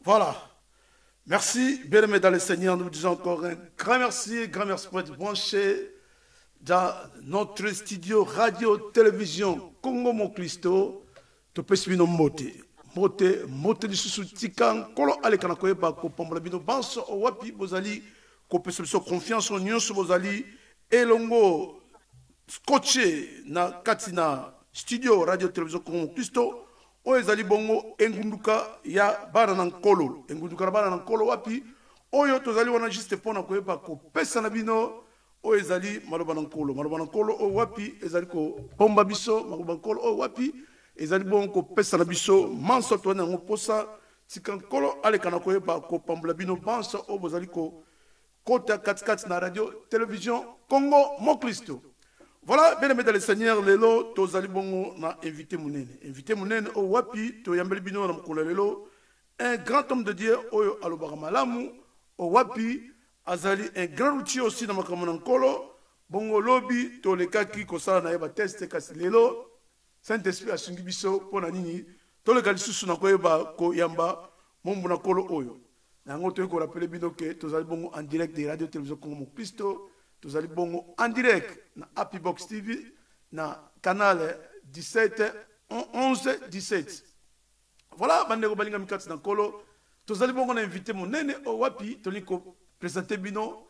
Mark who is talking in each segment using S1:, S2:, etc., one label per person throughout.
S1: Voilà. Merci, bien-aimés dans le Seigneur. Nous vous disons encore un grand merci pour être branché dans notre studio radio-télévision Congo Moklisto. Topesi bino mote. Mote di susu tikan kolo alekana koyeba ko pambola bino banso o wapi bozali ko pesa biso confiance en nyonso bozali elongo scotché na katina studio radio-télévision Congo Moklisto. O ezali bongo engunduka ya bana na nkolo engunduka na bana na nkolo wapi oyo tozali wana juste pona koyeba ko pesa na bino o ezali maloba na nkolo o wapi ezali ko pomba biso maloba na nkolo o wapi ezali bongo ko pesa na biso manso to na ngoposa tika nkolo aleka na koyeba ko pambola bino banso o bozali ko kota katikati na radio télévision Congo Moklisto. Voilà, bien aimé dans le Seigneur, lelo, tozali bongo na invité Mounene, au wapi, to yambeli bino na mkola lelo, un grand homme de Dieu, oyo alobaka malamu, au wapi, azali un grand outil aussi na makamona nkolo, bongo lobi, to lekaki kosala na yeba test kasi lelo, Saint-Esprit asungi biso, pona nini, to lekali susu na koyeba ko yamba, mombu na kolo oyo. Nango to yeko rappele bino ke, tozali bongo en direct de Radio Télévision Congo Moklisto, nous allons bon en direct na Happy Box TV na canal 17 11 17. Voilà, bandeko balinga mikati na kolo. Nous allons bon inviter mon nene au wapi toliko présenter bino.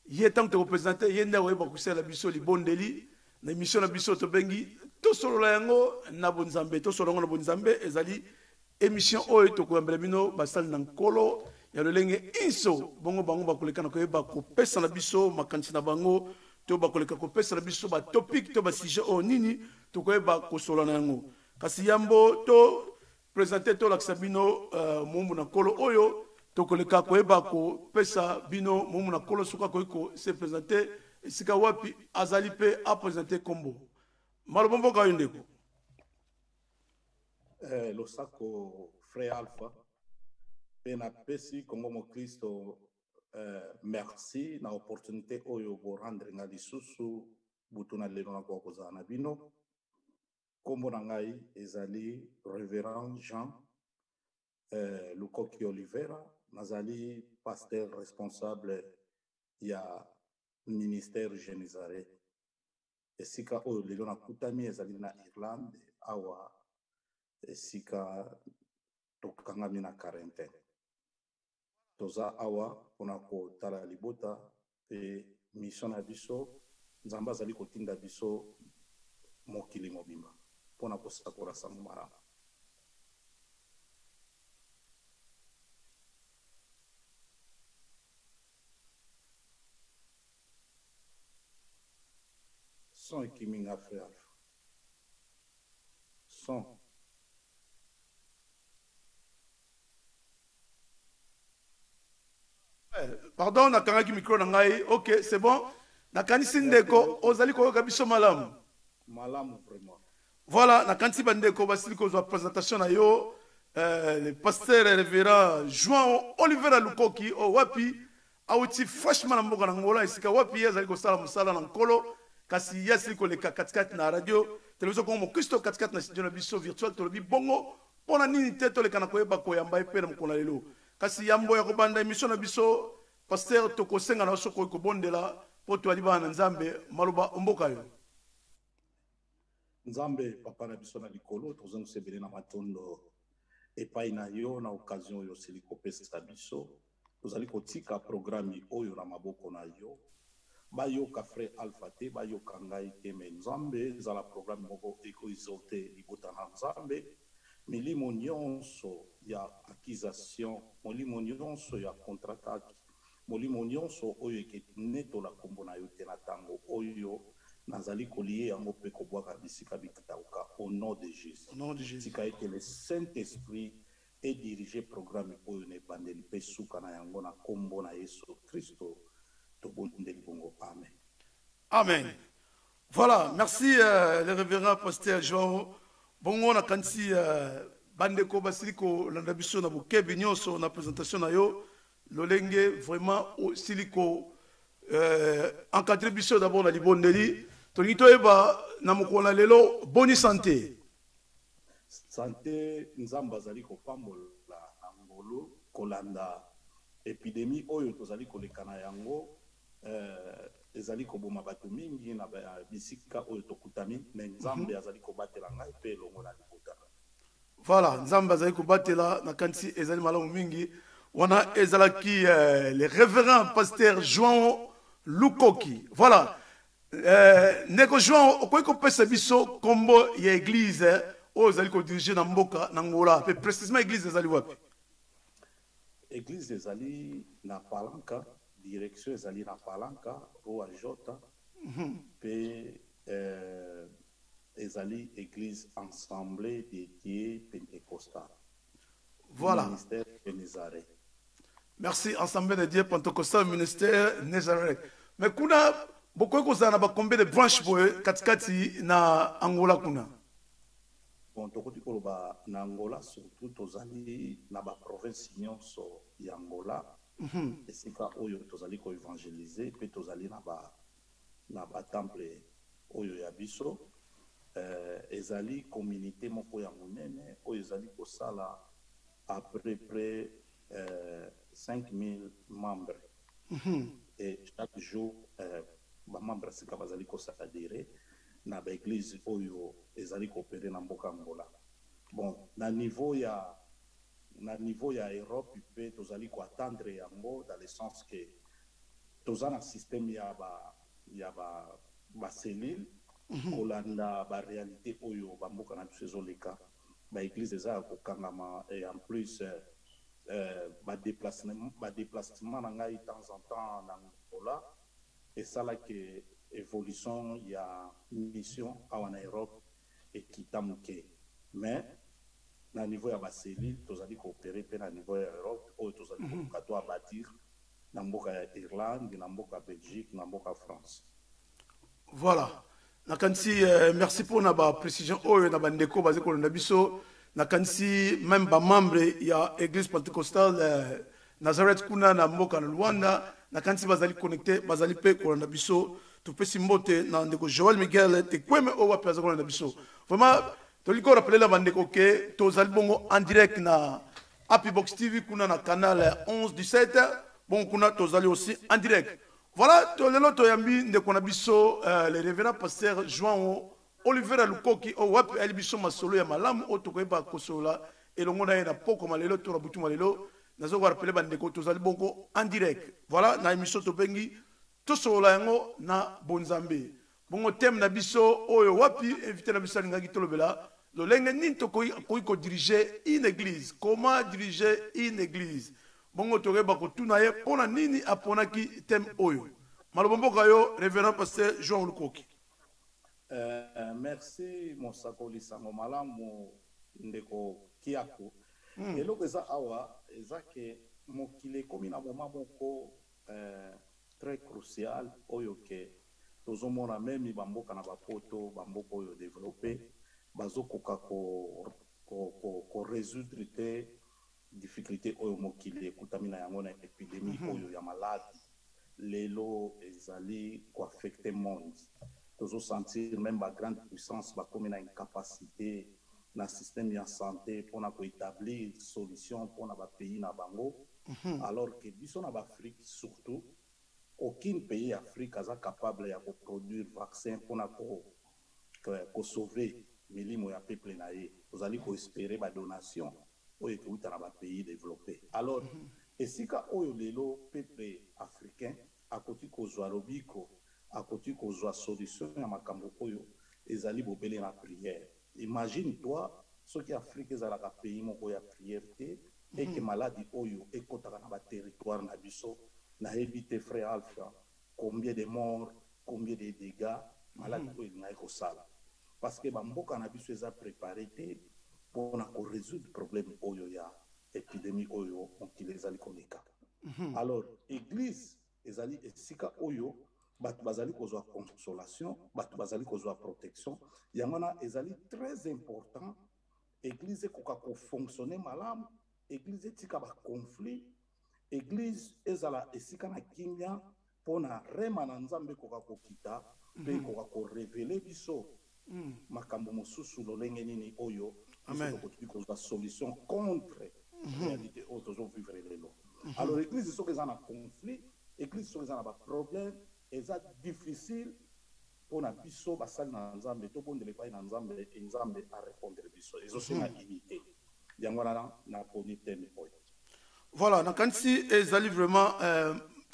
S1: Yetam te représenter yenda weba kusela biso li bondeli na émission na biso to bengi to solo la yango na bonzambe to solo na bonzambe ezali émission oyo to ko ambela bino basal na kolo. Ya lolenge inso bongo bango bakoleka na koyeba ko pesa na biso makanisi na bango to bakoleka ko pesa na biso ba topic to ba sujet o nini to koyeba ko solo na yango kasi yambo to présenter to laksa bino mombu na kolo oyo to koleka koyeba ko pesa bino mombu na kolo suka ko se présenter sika wapi azali pe a présenter kombo malobombo ka yondeko
S2: lo sako frère Alpha pena pesi Congo Moklisto merci na opportunité oyo bo rendre nga lisusu butuna lelo na kwa kozana bino kombo na ngai ezali révérend Jean Lukoki Olivera nazali pasteur responsable ya ministère Génézareth esika oyo lelo na kutami ezali na Irlande awa esika tokangami na quarantaine toza awa pona ko tala libota pe mission na biso nzamba zali kotinda biso mokili mobimba pona ko sakora sango mara son ekiminga frère son
S1: pardon, na kangaki micro na ngai. OK, c'est bon. Na kanisi ndeko ozali ko kabiso malamu.
S2: Malamu vraiment.
S1: Voilà, na kanisi bandeko basili ko zo présentation na yo le pasteur révérend João Oliveira Lukoki o wapi auti freshman mboka na ngola isika wapi yazali ko sala musala na nkolo kasi yasili ko le katikati na radio télévision Congo Moklisto katikati na studio na biso virtuel to lobi bongo pona nini teto le kana ko yeba ko yamba epela mkola lelo. Kasi yambo ya kobanda emission na biso pasteur tokosenga na soko ko bondela poto ali bana nzambe maloba omboka yo
S2: nzambe papa na biso na likolo tozangu sebele na matondo epai na yo na occasion yo siliko pesa biso tozali kotika programme oyo na maboko na yo bayoka frère Alpha te bayoka ngai te me nzambe zala programme moko eko izote libota na nzambe milimo nyonso ya accusation molimo nyonso ya contre-attaque molimo nyonso oyo ekeneto la kombo na yo te na tango oyo nazali kolie yango pe kobwaka bisika bitauka au nom de Jésus.
S1: Au nom de Jésus.
S2: Tika ete le Saint-Esprit est dirigé programme oyo ne bandeli pe suka na yango na kombo na Yesu Kristo to bondeli bongo amen.
S1: Amen. Voilà, merci le révérend pasteur João. Bongo na kanti bandeko basiliko landa biso na bokebi nyonso na présentation na yo lolenge vraiment siliko encadré biso d'abord na libondeli tolingi toyeba na mokolo lelo boni santé
S2: santé nzamba zali kopambola na ngolo kolanda épidémie oyo tozali koleka na yango ezali koboma bato mingi na bisika oyo tokutami mais nzambe azali kobatela ngai mpe elongo na libota.
S1: Voilà, nzambe azali kobatela na kanisi ezali malamu mingi wana ezalaki le révérend pasteur João Lukoki. Voilà, ndeko João okoki kopesa biso kombo ya église oyo ezali kodirige na mboka na Angola pe précisément église ezali wapi?
S2: Église ezali na Palanca, direction ezali na Palanca, Rua Jota, pe ezali église ensemblée dédiée pentecostale.
S1: Voilà.
S2: Ministère de Nazareth.
S1: Merci, ensemble de Dieu pentecostal ministère Nazareth. Mais kuna beaucoup kozana ba combien de branches boye katikati na Angola kuna?
S2: Bon, tokoti koloba na Angola surtout tozali na ba province nyonso ya Angola. Esika oyo tozali ko évangéliser pe tozali na ba temple oyo ya biso. Ezali communauté moko ya monene oyo ezali kosala à peu près 5000 membres. Et chaque jour ba membres sika bazali kosadire na ba église oyo ezali coopérer na mboka Angola. Bon, na niveau ya Europe pe tozali ko attendre yango dans le sens que tozana système ya ba cellule kolanda ba réalité oyo ba mboka na biso ezoleka ba église eza kokangama et en plus ba déplacement na ngai de temps en temps na Angola et ça là que évolution ya mission awa na Europe et kitamuke mais na niveau ya ba cellule tozali coopérer pe na niveau ya Europe oyo tozali ko bâtir na mboka ya Irlande na mboka Belgique na mboka France.
S1: Voilà. Nakansi merci pour na ba précision oyo na bandeko bazé ko na biso nakansi même ba membre ya église pentecostale Nazareth kuna na mboka na Luanda nakansi bazali connecté bazali pe ko na biso to pesi mbote na ndeko Joel Miguel te kweme o wa pesa ko na biso vraiment to liko rappeler la bandeko ke to zali bongo en direct na Happy Box TV kuna na canal 11-17 bon kuna to zali aussi en direct. Voilà, tolelo toyambi ndeko na biso le révérend pasteur João Oliveira Lukoki o wapi ali biso masolo ya malamu o tokoyeba kosola elongo na ye na poko malelo to rabutu malelo nazo ko rappeler bandeko tozali bongo en direct. Voilà, na émission tobengi tosola yango na bonzambe. Bongo thème na biso oyo wapi invité na biso ngaki tolobela lolenge nini tokoyi ko diriger une église. Comment diriger une église? Bongo tokoyeba kotuna ye pona nini aponaki thème oyo. Malobomboka yo révérend pasteur João Lukoki.
S2: Merci mosakoli sango malamu ndeko kiako. Eloko eza awa eza ke mokile komi na moment moko très crucial oyo ke tozomona memi bamboka na bapoto bamboka oyo développé bazokoka ko résoudre te difficulté oyo mokili ekutami na yango na épidémie oyo ya maladi lelo ezali koaffecte monde tozosentir même ba grande puissance bakomi na incapacité na système ya santé mpona koétablir solution mpona bapays na bango alors que biso na baafrique surtout aucun pays afrique aza capable ya koproduire vaccin mpona kosauve milimo ya peuple na ye tozali koespérer badonation oyo ekeuta na bapays développé. Alors esika oyo lelo peuple africain akoti kozwa lobiko akoti kozwa solution ya makambo oyo ezali bobele na prière. Imagine toi soki Afrique ezalaka pays moko ya prière te et que maladie oyo ekotaka na ba territoire na biso na ebite frère Alpha combien de morts combien de dégâts maladie oyo na ekosala parce que bamboka na biso eza préparé te pour résoudre problème oyo ya épidémie oyo mokili ezali koleka. Alors église ezali esika oyo bato bazali kozwa consolation bato bazali kozwa protection yango na ezali très important église ekoka kofonctionner malamu église etika ba conflit église ezala esika na kimia mpona rema na nzambe ekoka kokita mpe ekoka korevele biso makambo mosusu lolenge nini oyo tokoki kozwa solution contre réalité oyo tozovivre lelo. Alors église soki eza na conflit, église soki eza na baproblème, eza difficile mpona biso basali na nzambe tobondela epai na nzambe e nzambe arépondre biso ezosenga unité yango wana naponi teme oyo.
S1: Voilà, nakanisi ezali vraiment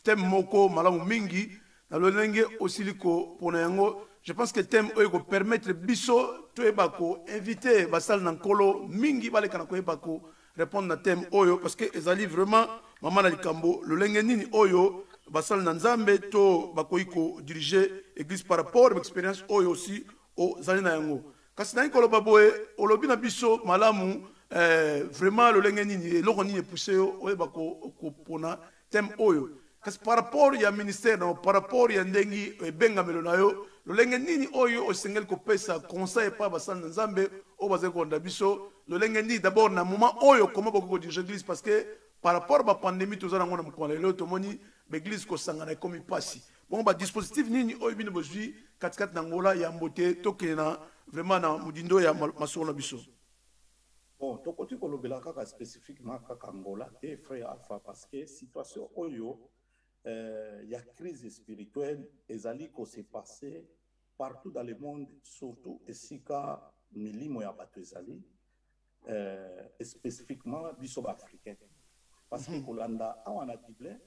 S1: thème moko malamu mingi na lolenge aussi liko pona yango. Je pense que thème oyo ko permettre biso toyeba ko inviter basali na nkolo mingi baleka na koyeba ko répondre na thème oyo parce que ezali vraiment mama na likambo lolenge nini oyo basali na nzambe to bakoyi ko diriger église par rapport à expérience oyo aussi o zali na yango. Kasi na nkolo baboye olobi na biso malamu vraiment lolenge nini eloko nini poussé oyeba ko pona thème oyo. Kasi par rapport ya ministère na par rapport ya ndengi bengamelo na yo lolenge nini oyo osengeli kopesa conseil pa basali na nzambe o bazali konda biso lolenge nini d'abord na moment oyo comment bako diriger l'église parce que par rapport à la pandémie tout ça na ngona mukwana lelo tomoni l'église ko sangana comme pasi bon ba dispositif nini oyo bino bozwi katikati na ngola ya mbote tokena vraiment na mudindo ya masolo na biso.
S2: Bon, tokoti kolobela kaka spécifiquement kaka ngola te frère Alpha parce que situation oyo y a crise spirituelle ezali ko se passer partout dans le monde surtout esika milimo ya bato ezali spécifiquement biso africain parce que kolanda awa na Bible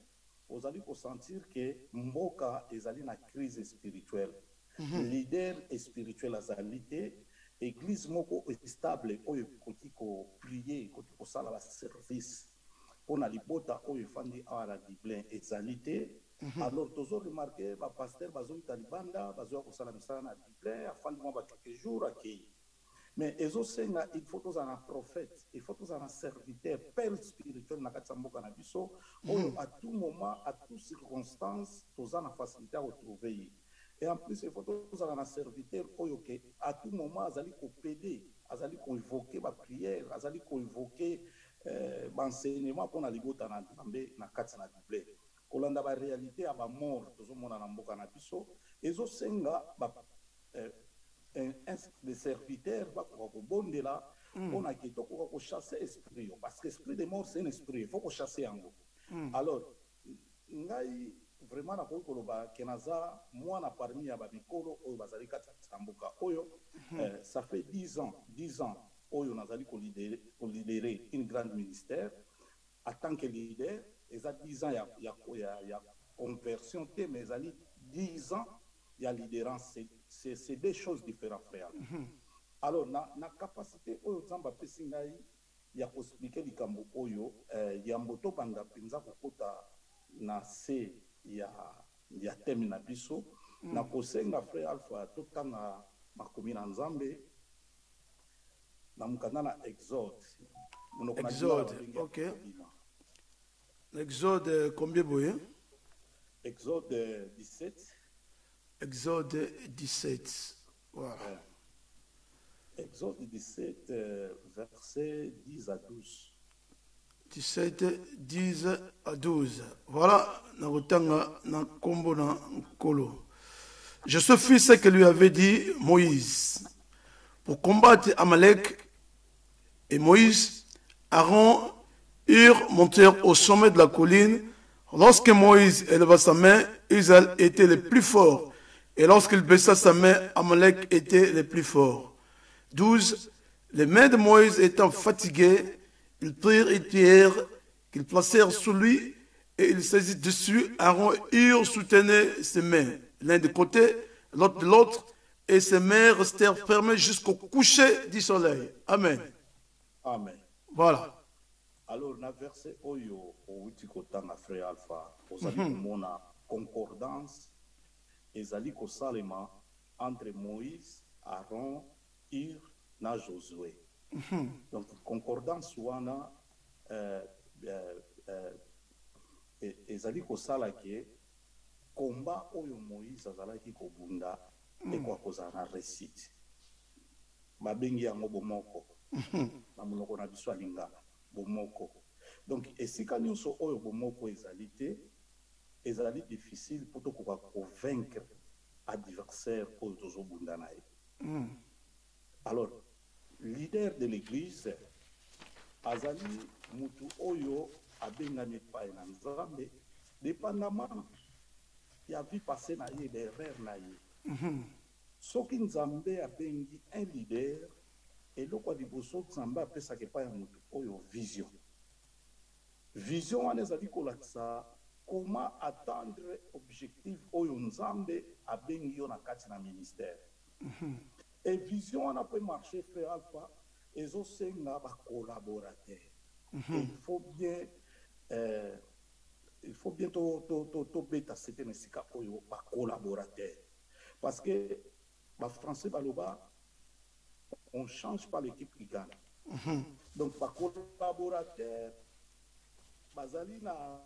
S2: ozali ko sentir que mboka ezali na crise spirituelle leader spirituel azali te église moko stable oyo koti ko prier koti ko sala ba service pour na libota oyo fandi awa na Bible ezali te. Alors tozo remarquer ba pasteur bazo talibanda bazo ko sala misala na Bible afandi mo ba quelques jours akei mais ezo senga il faut tous un prophète il faut tous un serviteur père spirituel na kati mboka na biso oyo à tout moment à toute circonstance toza na facilité à retrouver. Et en plus, il faut tous un serviteur qui, à tout moment, azali ko péder, azali ko invoquer ma prière, azali ko invoquer l'enseignement pour na libota na Nzambe na kati na Bible. Kolanda ba réalité à ba mort, tozo mona na mboka na biso, ezo senga ba des serviteurs ba ko bondela on a qui to ko chasser esprit parce que esprit de mort c'est un esprit, il faut ko chasser yango. Alors ngai vraiment na koloba kenaza mwana parmi ya babikolo oyo bazali kati ya mboka oyo ça fait 10 ans oyo nazali ko lidérer une grande ministère en tant que leader eza 10 ans ya conversion te mais ezali 10 ans ya leaderance c'est deux choses différentes frère. Alors na capacité oyo Nzambe apesi ngai ya ko expliquer likambo oyo ya mboto banda penza kokota na se ya temi na biso na kosenga frère Alpha totanga makomi na Nzambe na mukanda na Exode. OK.
S1: Exode combien boye?
S2: Exode 17.
S1: Exode 17. Voilà.
S2: Exode 17 verset 10 à 12.
S1: 17, 10 à 12. Voilà, je suis fils ce que lui avait dit Moïse. Pour combattre Amalek et Moïse, Aaron eurent monté au sommet de la colline. Lorsque Moïse éleva sa main, Israël était le plus fort. Et lorsqu'il baissa sa main, Amalek était le plus fort. 12. Les mains de Moïse étant fatiguées, ils prirent une pierre qu'ils placèrent sous lui et il saisit dessus. Aaron et Hur soutenaient ses mains, l'un de côté, l'autre de l'autre, et ses mains restèrent fermées jusqu'au coucher du soleil. Amen.
S2: Amen.
S1: Voilà.
S2: Alors, dans le verset Oyo, au Utikotanga, frère Alpha, vous allez mona concordance et zali ko salema entre Moïse, Aaron, Hur, na Josué. Donc, concordance wana ezali kosala ke combat oyo Moïse azalaki kobunda ekwa kozala na réussite babengi yango bomoko na monoko na biso alingaka bomoko. Donc esika nyonso oyo bomoko ezali te ezali difficile pour tokoka convaincre adversaire oyo tozobunda na ye. Alors leader de l'église azali mutu oyo abengami epai na nzambe dépendamment ya vie passé na ye l'erreur na ye soki nzambe abengi un leader eloko ya liboso nzambe apesaka epai ya mutu oyo vision wana ezali kolakisa comment atteindre objectif oyo nzambe abengi yo na kati na ministère et vision wana peut marcher frère Alpha ezosenga bacollaborateur il faut bien tobeta sete na esika oyo bacollaborateur parce que bafrançais baloba on change pas l'équipe qui gagne donc bacollaborateur bazali na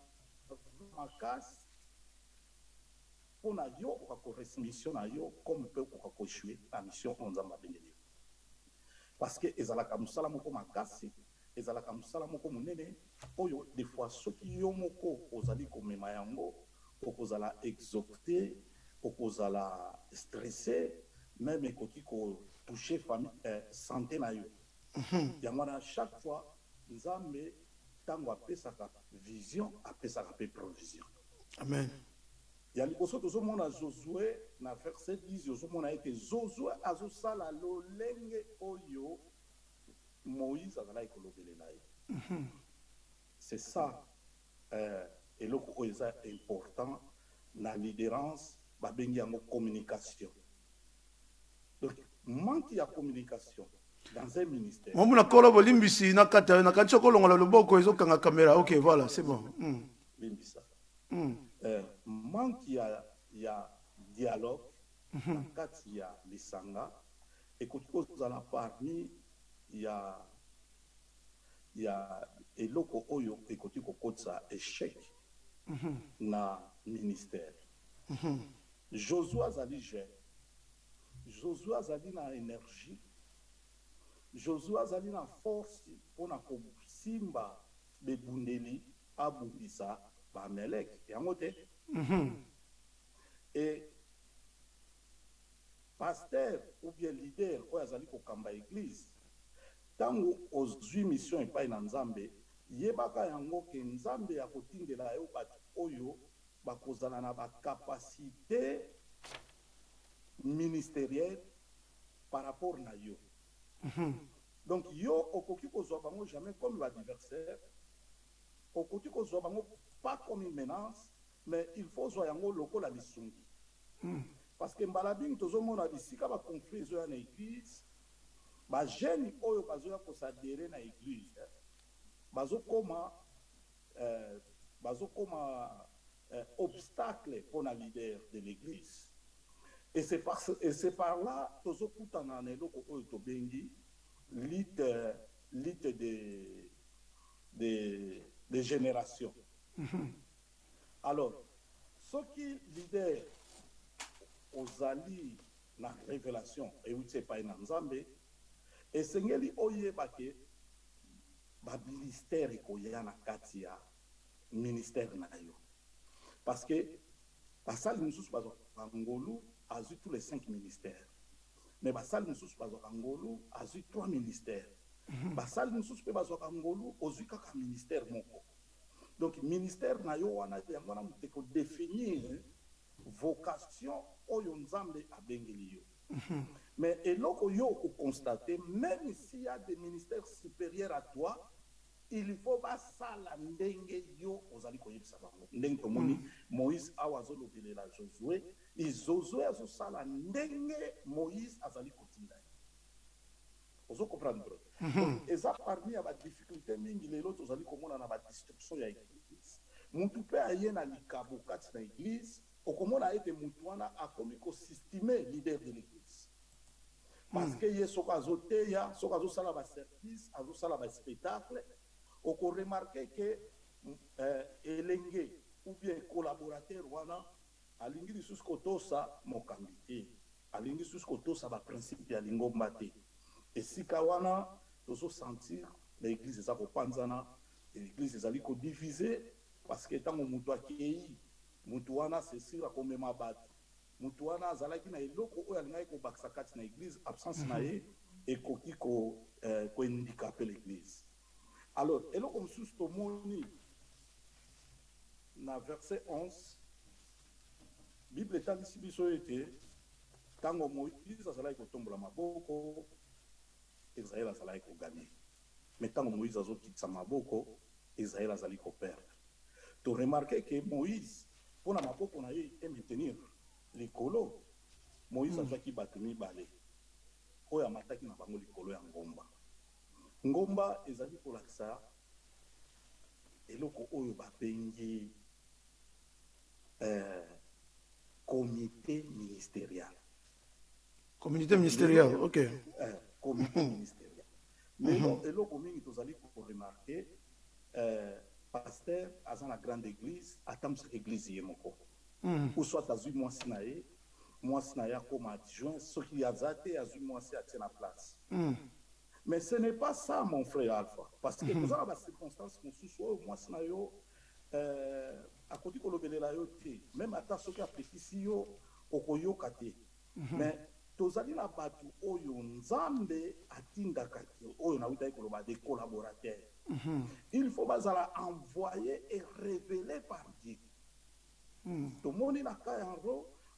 S2: makasi mpona yo okakoresi mission na yo comme mpe okakoshue na mission oyo nzambe abengeli parce que ezalaka mosala moko makasi ezalaka mosala moko monene oyo des fois soki yo moko ozali komema yango okozala exaucé okozala stressé même ekoki kotouche santé na yo yango wana chaque fois nzambe ntango apesaka vision apesaka mpe provision
S1: amen
S2: ya liboso tozomona Josué na verset 10 ozomona ete Josué azosala lolenge oyo Moïse azalaki kolobelela ye c'est ça eloko oyo eza important na leaderance babengi yango communication donc manque ya communication dans un ministère
S1: omuna kolo bolimbisi na kati sokolongola loboko ezokanga caméra ok voilà c'est bon
S2: limbisa manque ya dialogue na kati ya lisanga ekoki kozala parmi ya eloko oyo ekoki kokotisa échec na ministère Josué azali jeune Josué azali na énergie Josué azali na force mpona kosimba bebundeli abundisa baamelek yango te et pasteur ou bien leader oyo azali kokamba église ntango ozwi mission epai na nzambe yebaka yango ke nzambe akotindela yo bato oyo bakozala na bacapacité ministérielle par rapport na yo donc yo okoki kozwa bango jamais comme l'adversaire okoki kozwa bango pas comme une menace mais il faut zwa yango lokola lisungi parce que mbala mingi tozomona bisika baconflit ezoya na église bajeni oyo bazoya kosadere na église bazokoma obstacle pour la leader de l'église et c'est par là tozokutana na eloko oyo tobengi lite de génération alors soki leader ozali na révélation euti epai na nzambe esengeli oyeba ke baministère ekoya na kati ya ministère na yo parce que basali mosusu bazwaka ngolu azwi tous les 5 ministères mais basali mosusu bazwaka ngolu azwi 3 ministères basali mosusu mpe bazwaka ngolu ozwi kaka ministère moko donc ministère na yo wana yango wana moto ekodéfinir vocation oyo nzambe abengeli yo mais eloko yo okonstate même s'il y a des ministères supérieurs à toi il faut basala ndenge yo ozali koyebisa bango ndenge tomoni Moïse awa azolobelela Josué Josué azosala ndenge Moïse azali kotinda ozo comprendre eza parmi ya badifficulté mingi lelo tozali komona na badistruction ya église mutu mpe aye na likabo kati na église okomona ete mutu wana akomi kosystime leader de l'église parce que ye soko azoteya soko azosala baservice azosala baspectacle okoremarke ke elenge ou bien collaborateur wana alingi lisusu kotosa mokambi te alingi lisusu kotosa baprincipe ya lingomba te esika wana tozosentir l'église eza kopanzana l'église ezali kodivize parce que ntango mutu akei mutu wana sesir akomema bato mutu wana azalaki na eloko oyo alingaki kobakisa kati na église absence na ye ekoki kohandikape l'église Alors, eloko mosusu tomoni na verset 11, Bible etangisi biso ete ntango Moïse azalaki kotombola maboko, Israël azalaki koganye. Mais ntango Moïse azokitisa maboko, Israël azali koperdre. To remarquer que Moïse, mpona maboko na ye maintenir likolo, Moïse azwaki bato mibale oyo amataki na bango likolo ya ngomba. Ngomba ezali kolakisa eloko oyo babengi comité ministériel.
S1: Communauté ministérielle, ok.
S2: Comité ministériel. Mais eloko mingi tozali ko remarquer pasteur aza na grande église atambisa église ye moko. Ou soit azui mwasi na ye akoma adjoint, soki aza te azui mwasi atie na place. Mais ce n'est pas ça, mon frère Alpha. Parce que nous avons des circonstances mosusu oyo mwasi na yo akoti kolobelela yo te, même ata soki apekisi yo okoyoka te. Mais tozali na bato oyo nzambe atindaka te, oyo nawutaki koloba des collaborateurs. Il faut bazala envoyer et révéler par Dieu. Tout le monde na ka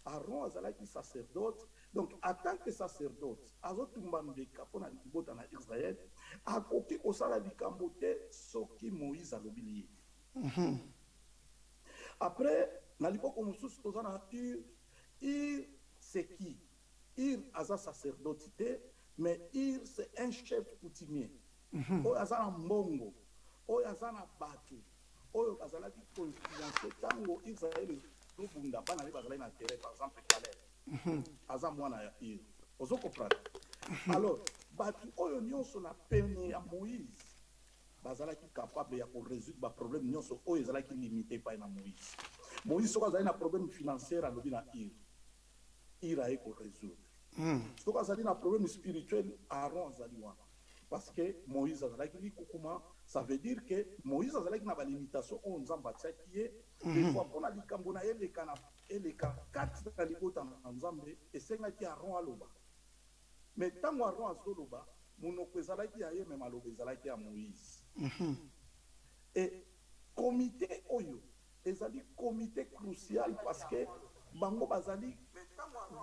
S2: Aaron azalaki sacerdote. Donc, en tant que sacerdote, azotumba mbeka pona libota na Israël, akoki kosala likambo te soki Moïse alobili ye. Après, na liboko mosusu toza na Ir, c'est qui? Ir aza sacerdote te, mais Ir c'est un chef coutumier. Oyo aza na mbongo, oyo aza na bato, oyo bazalaki koinfluencer tango Israël ezobunda bana ye bazalaki na terrain, par exemple Caleb. Aza mwana ya Ir. Ozo comprendre? Alors, bato oyo nyonso na pene ya Moïse bazalaki capable ya résoudre ba problème nyonso oyo ezalaki limité pa na Moïse. Moïse soki azali na problème financier alobi na Ir aye ko résoudre. Soki azali na problème spirituel, Aaron azali wana. Parce que Moïse azalaki likukuma, ça veut dire que Moïse azalaki na ba limitation oyo Nzambe atiaki ye, des fois mpona likambo na ye eleka kati na libota na Nzambe esengaki Aaron aloba. Mais ntango Aaron azoloba, monoko ezalaki ya ye, me maloba ezalaki ya Moïse. Et comité oyo ezali comité crucial parce que bango bazali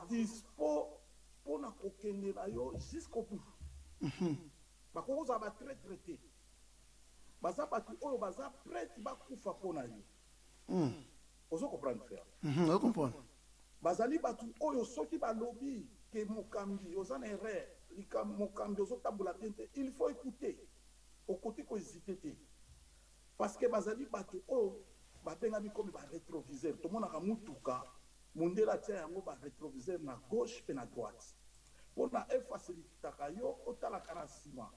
S2: dispo pona kokende na yo jusqu'au bout. Bako oza ba traité. Baza batu oyo baza prête bakufa pona yo. Ozo comprendre frère?
S1: Je comprends.
S2: Bazali batu oyo soki balobi ke mokambi oza na erreur, mokambi ozo tambola bien te, il faut écouter. Au côté ko hésiter te. Parce que bazali batu oyo babengami comme ba rétroviseur. Tout le monde a mutuka, mundela tia yango ba rétroviseur na gauche et na droite. Pour na facilitaka yo otalaka na sima.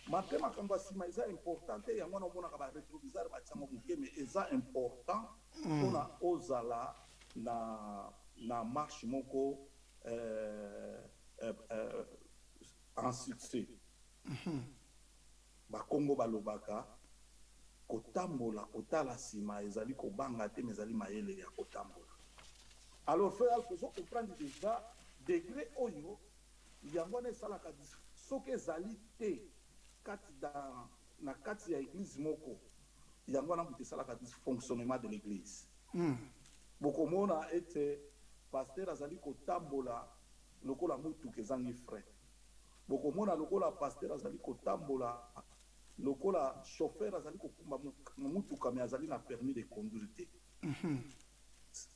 S2: Mape makambo sima eza important te yango na mona ka ba rétroviseur ba tsango muke, mais eza important pona ozala na marche moko en succès. Ba Congo balobaka kotambola kotala sima ezali kobanga te, mais ezali mayele ya kotambola. Alors frère, il faut comprendre déjà degré oyo yango na esalaka soki ezali te kati na kati ya église moko, yango na mutu esalaka fonctionnement de l'église. Bokomona ete pasteur azali kotambola lokola mutuka ezangi frein. Bokomona lokola pasteur azali kotambola lokola chauffeur azali kokumba mutuka mais azali na permis de conduire te.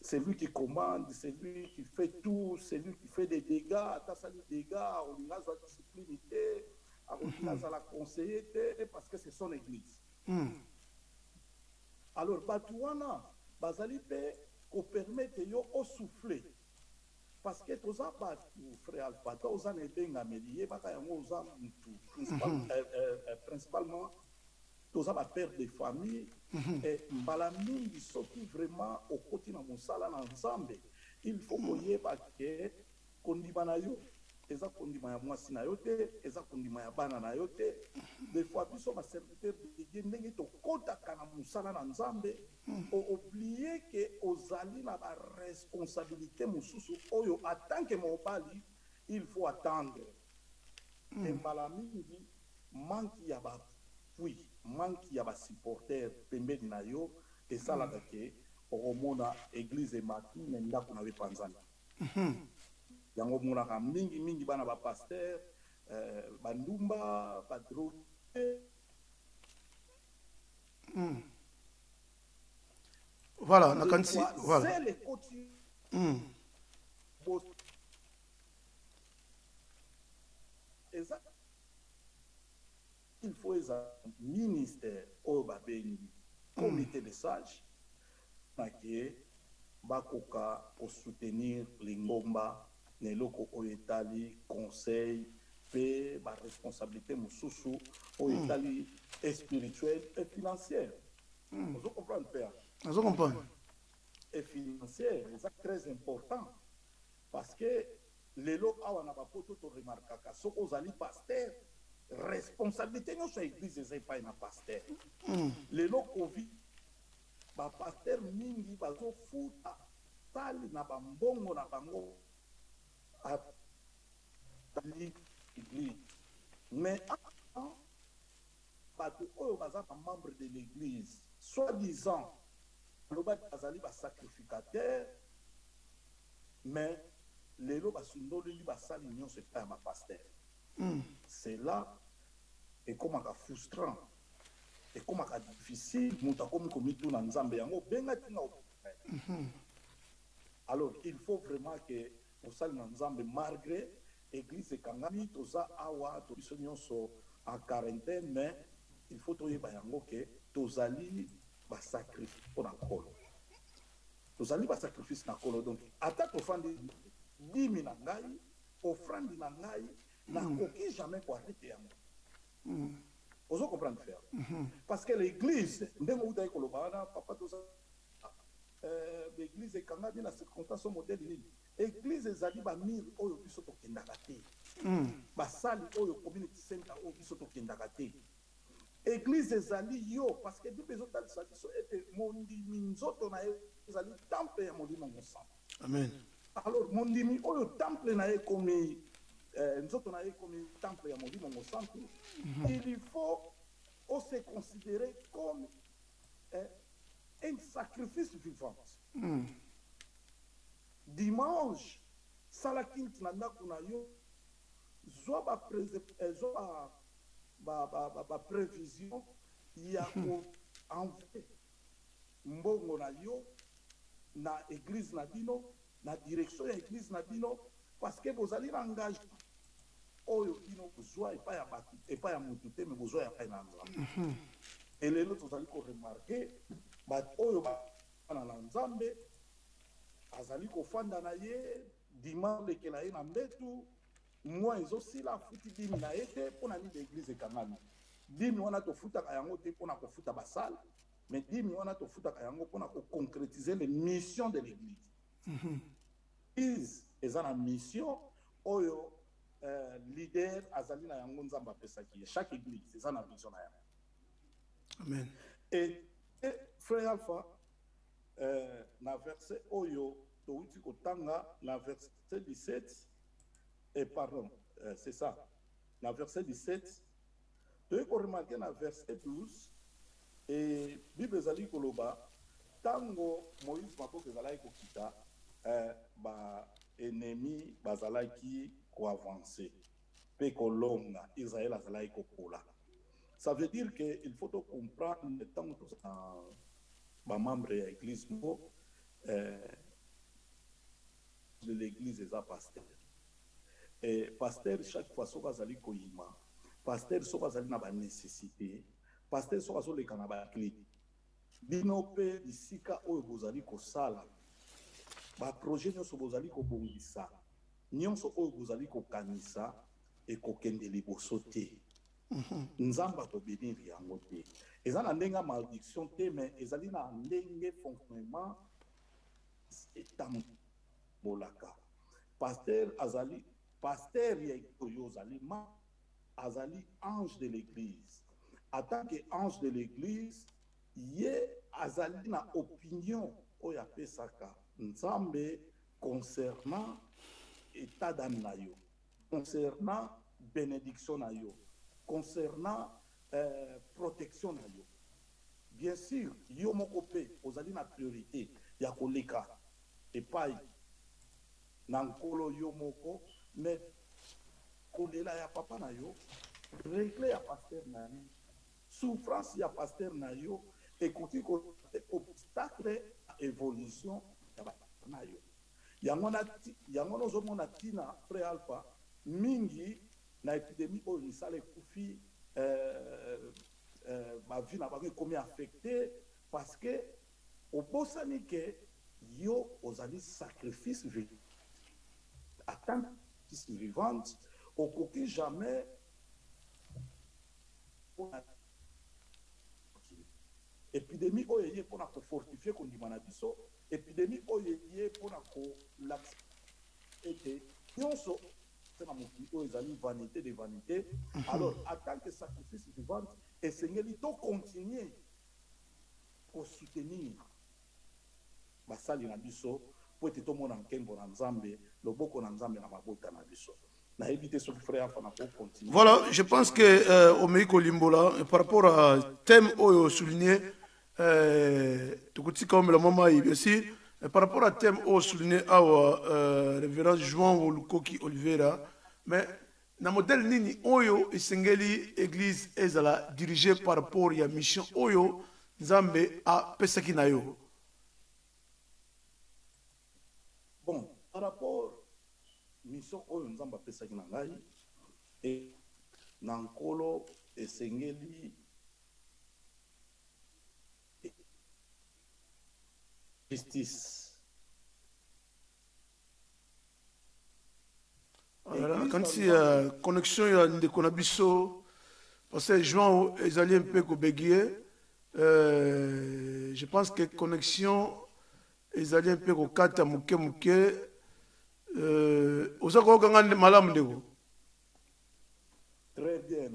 S2: C'est lui qui commande, c'est lui qui fait tout, c'est lui qui fait des dégâts, atasa les dégâts, on a sa disciplinité, on a la conseillère, parce que c'est son église. Alors, Batouana, Bazali pe, qu'on permette yo au souffler. Parce que tous les frères Alpha, tous les bengameliers, principalement, tous les pères de famille, et Mbalami, ils sont vraiment au côté de Moussala ensemble. Il faut qu'on y ait pas que Kondimanayo, eza kondimaya mwasi na yote, eza kondimaya bana na yote. Des fois, nous sommes serviteurs de Dieu, n'engue to kota kana Moussala na Nzambe, oublier que ozali na ba responsabilité mususu oyo en tant que mobali, il faut attendre. Et Mbalami dit manque ya ba oui. manque ya ba supporter pembeni na yo esalaka ke okomona église emati me ndako na yo epanzani. Yango monaka mingi bana ba pasteur bandumba badro.
S1: Voilà, nakanisi voilà.
S2: C'est les côtés. Il faut un ministère au babengi comité de sages qui bakoka pour soutenir l'ingomba neloko oyetali conseil pe ba responsabilité mususu oyetali spirituelle et financière. Vous comprenez père?
S1: Vous comprenez?
S2: Et financière, c'est très important parce que les lots awa na bapoto to remarquaka soko ozali pasteur responsabilité nyonso ya église eza epai na pasteur. Lelo covid bapasteur mingi bazofuta tali na bambongo na bango atali église. Mais bato oyo baza ba membre de l'église soi-disant lobaki bazali basacrificateur mais lelo basundoleli basali nyonso epai ya bapasteur. C'est là ekomaka frustrant ekomaka difficile moto akomi komituna nzambe yango bengaki nga. Alors il faut vraiment que osali na nzambe malgré église ekangami toza awa to biso nyonso en quarantaine mais il faut toyeba yango ke tozali basacrifice mpona nkolo tozali basacrifice na nkolo. Donc ata tofandi dimi na ngai offrande na ngai nakoki jamais koarrete yango. Ozo comprendre faire parce que l'église ndenge utaki koloba wana papa toza l'église ekangami na circonstance modèle nini église ezali bamire oyo biso tokendaka te basali oyo community center oyo biso tokendaka te. Église ezali yo parce que bible ezotalisa biso ete mondimi nzoto na ye ezali temple ya molimo mosantu.
S1: Amen.
S2: Alors mondimi oyo temple na ye komi nzoto na ye komi temple ya molimo mosantu. Il faut se considérer comme un sacrifice vivant. Dimanche salakint na ndako na yo zwa ba prévision ya ko envoyer mbongo na yo na église na bino na direction ya église na bino parce que bozali na engagement oyo bino kozwa epai ya bato epai ya motu te me bozwa ya epai na nzambe. elelo tozali koremarke bato oyo bana na nzambe azali kofanda na ye dimanche leke na ye na mbetu mwa ezosila afuti dimi na ye te mpona nini église ekangami. Dimi wana tofutaka yango te mpona kofuta basale mais dimi wana tofutaka yango mpona koconcrétiser les missions de l'église. Église eza na mission oyo leader azali na yango nzambe apesaki ye. Chaque église eza na vision na yango.
S1: Amen.
S2: Et frère Alpha na verset oyo touti kotanga na verset 17 et pardon c'est ça na verset 17 tu peux remarquer na verset 12 et Bible ezali koloba tango Moïse maboko ezalaki kokita ba ennemi bazalaki ko avancer pe kolonga Israël azalaki kokola. Ça veut dire que il faut comprendre le temps que ba membre de l'église de l'église eza pasteur. Et pasteur chaque fois so bazali koyima pasteur so bazali na ba nécessité pasteur so bazoli kana ba clé bino pe bisika oyo bozali kosala ba projet nyonso bozali kobongisa nyonso oyo bozali kokanisa e kokende liboso te nzamba tobénir yango te eza na ndenge malédiction te mais ezali na ndenge fonctionnement etam bolaka pasteur azali pasteur azali ange de l'église. En tant qu'ange de l'église, yé azali na opinion oya pesaka nzambe concernant état d'âme na yo, concernant bénédiction na yo, concernant protection na yo. Bien sûr, yo moko pe ozali na priorité ya koleka epai na nkolo yo moko, mais kolela ya papa na yo, régler ya pasteur na yo, souffrance ya pasteur na yo, ekoki ko obstacle à évolution ya papa na yo. Yango nozomona tina frère Alpha mingi na épidémie oyo misala ekufi ma vie n'a pas été affectée parce que au bosani que yo ozali sacrifice vivant attends vivante au coquille jamais épidémie oye pour na fortifier qu'on dit manabiso épidémie oye pour na ko l'axe était nyonso c'est na mokili oyo ezali vanité de vanité. Alors en tant que sacrifice vivant et Seigneur to continuer pour soutenir basali na biso pour être tout monde en kengo na nzambe loboko na nzambe na mabota na biso na éviter ce frère afana pour continuer.
S1: Voilà, je pense que Omeiko Limbola par rapport à thème oyo souligné tukuti comme le moment bien sûr par rapport à thème oyo souligné awa révérend João Olukoki Oliveira, mais na modèle nini oyo esengeli église ezala dirigée par rapport ya mission oyo nzambe a pesaki na yo.
S2: Bon, par rapport mission oyo nzambe a pesaki na ngai et na nkolo esengeli justice.
S1: Quand il y a connexion, il y a des connexions. Parce que João est allé un peu au Béguier. Je pense que connexion est allé un peu au Kata Mouké Mouké.
S2: Très bien,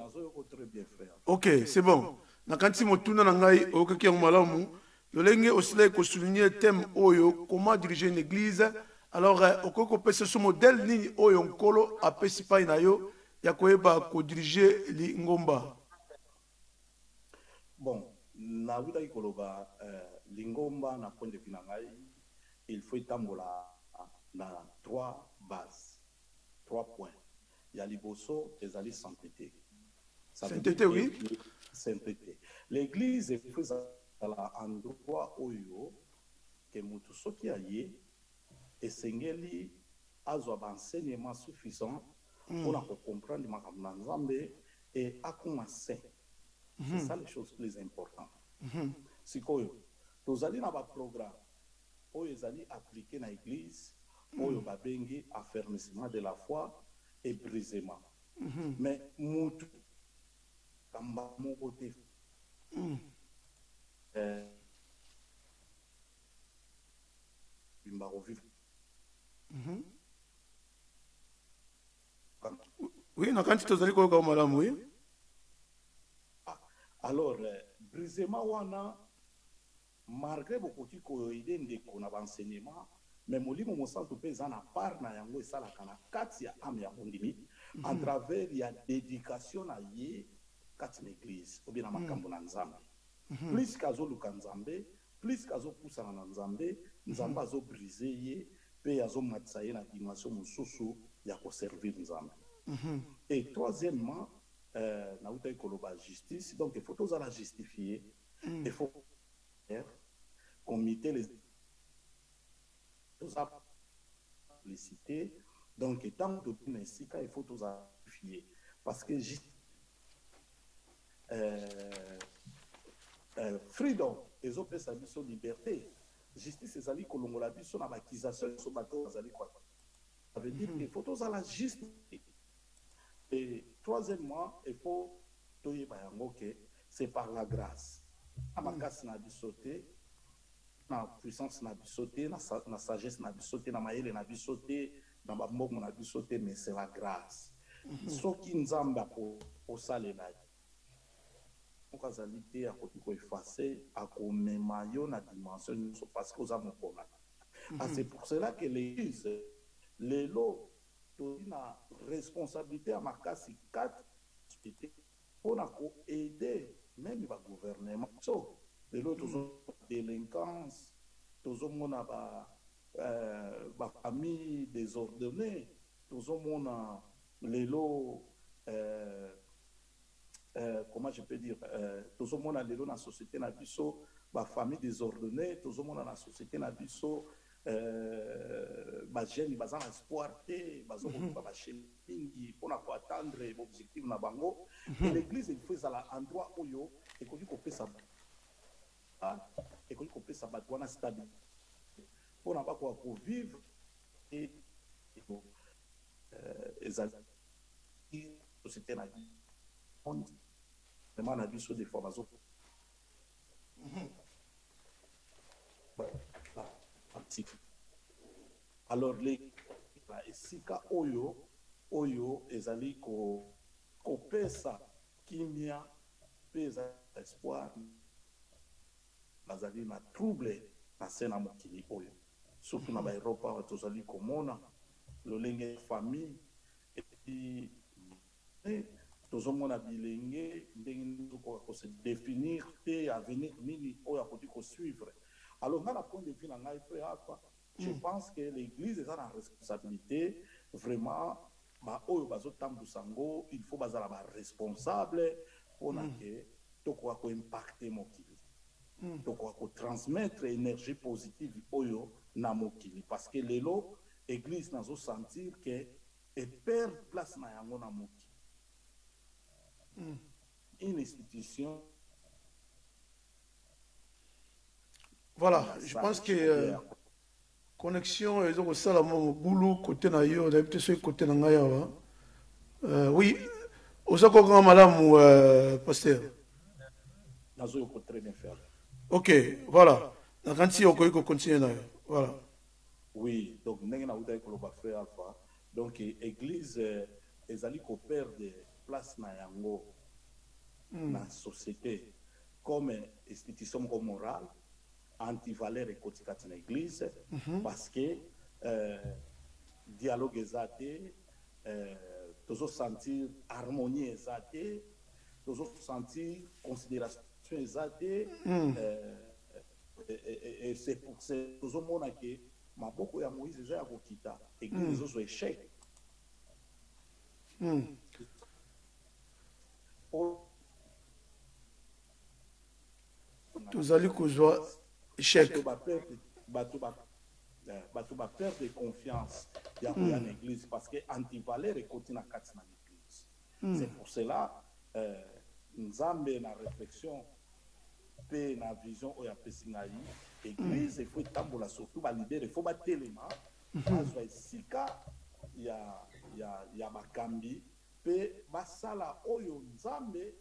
S2: très bien, frère.
S1: Ok, c'est bon. Quand il y a au Malamu, le aussi là souligner le thème Oyo, comment diriger une église. Alors, au peut ce modèle ni Oyo Nkolo a pesipa inayo ya koeba ko diriger li ngomba.
S2: Bon, na wuta ikoloba lingomba na point de vue nangai, il faut tambola na 3 bases, 3 points. Il y a liboso et zali sainteté.
S1: Sainteté, oui.
S2: Sainteté. L'église est prise à l'endroit oyo que mutu soki aye et sengeli azwa enseignement suffisant pour comprendre makambo na nzambe et akoma saint. C'est ça les choses plus importantes. Sikoyo tozali na ba programme oyo ezali appliqué na église oyo babengi affermissement de la foi et brisement. Mais mutu kamba moko te
S1: oui, na quand tu as ko malamu oui.
S2: Alors brisement wana malgré beaucoup de koyoide ndeko na enseignement mais molimo mosantu pe za na part na yango esala kana kati ya ame ya bondimi à travers ya dédication na ye kati na église ou bien na makambo na nzambe. Plus kazo luka nzambe, plus kazo poussa na nzambe, nzambe azo briser ye pe azo matisa ye na dimension mosusu ya ko servir nzambe. Et troisièmement, na uta ikoloba justice, donc il faut tous la justifier, il faut comité les publicité, donc tant que tout ainsi il faut tous justifier parce que freedom et autres sa mission liberté, justice c'est ali kolongola biso na accusation so bato azali quoi. Ça veut dire qu'il faut tous la justifier. Et troisièmement, il faut que c'est par la grâce. La grâce n'a sauté, la puissance n'a sauté, la sagesse n'a sauté, la maïle n'a sauté, la mort n'a sauté, mais c'est la grâce. Ce qui nous a au salé là. On a zalité à côté qu'on effacer, à qu'on maillot na dimension parce que nous avons c'est pour cela que l'église, les lots, la responsabilité à ma casse 4 sociétés pour aider même le gouvernement. Les autres délinquance, tous ont famille désordonnée, tous ont les lots, comment je peux dire, tous ont les lots dans la société na biso, famille désordonnée, tous ont dans la société na biso. Jeunes bazan espoir te bazoko ba chemingi pona ko atteindre objectif na bango et l'église il faut à endroit oyo et ko ko pesa et ko pesa batwana stable pona ba ko vivre et ezali société na monde vraiment na biso des formations alors les esika oyo ezali ko pesa kimia pesa espoir bazali na trouble na sena mokili oyo surtout na ba Europa tozali komona lolenge famille et puis tozomona bilenge ndenge ko se définir te avenir nini oyo akoti ko suivre. Alors, dans la point de vue, je pense que l'Église est en responsabilité. Vraiment, il faut être responsable pour que impacter mon kili. Donc, transmettre l'énergie positive na mokili. Parce que l'Église n'a pas sentir que perd place na mokili. Une institution.
S1: Voilà, je pense que connexion et donc ça là mon boulot côté na yo d'habitude sur côté na ngaya oui osako grand madame ou pasteur
S2: nazo ko très bien faire.
S1: OK, voilà. Na kanti oko ko continuer na yo. Voilà.
S2: Oui, donc ndenge na uta ko ba frère Alpha. Donc église ezali ko perdre place na yango na société comme institution morale anti-valeur et kotikati na église parce que dialogue ezate toujours sentir harmonie ezate toujours sentir considération ezate et c'est pour ces toujours mona que maboko ya Moïse eza ya kokita église zo échec
S1: tozali kozwa échec.
S2: Bato ba perdre de confiance dans l'église parce que anti-valeur est côté na kati na l'église. C'est pour cela nzambe na réflexion pe na vision oya pesinga yi église il faut tambola surtout ba leader il faut ba telema azwa sika ya bakambi pe basala oyo nzambe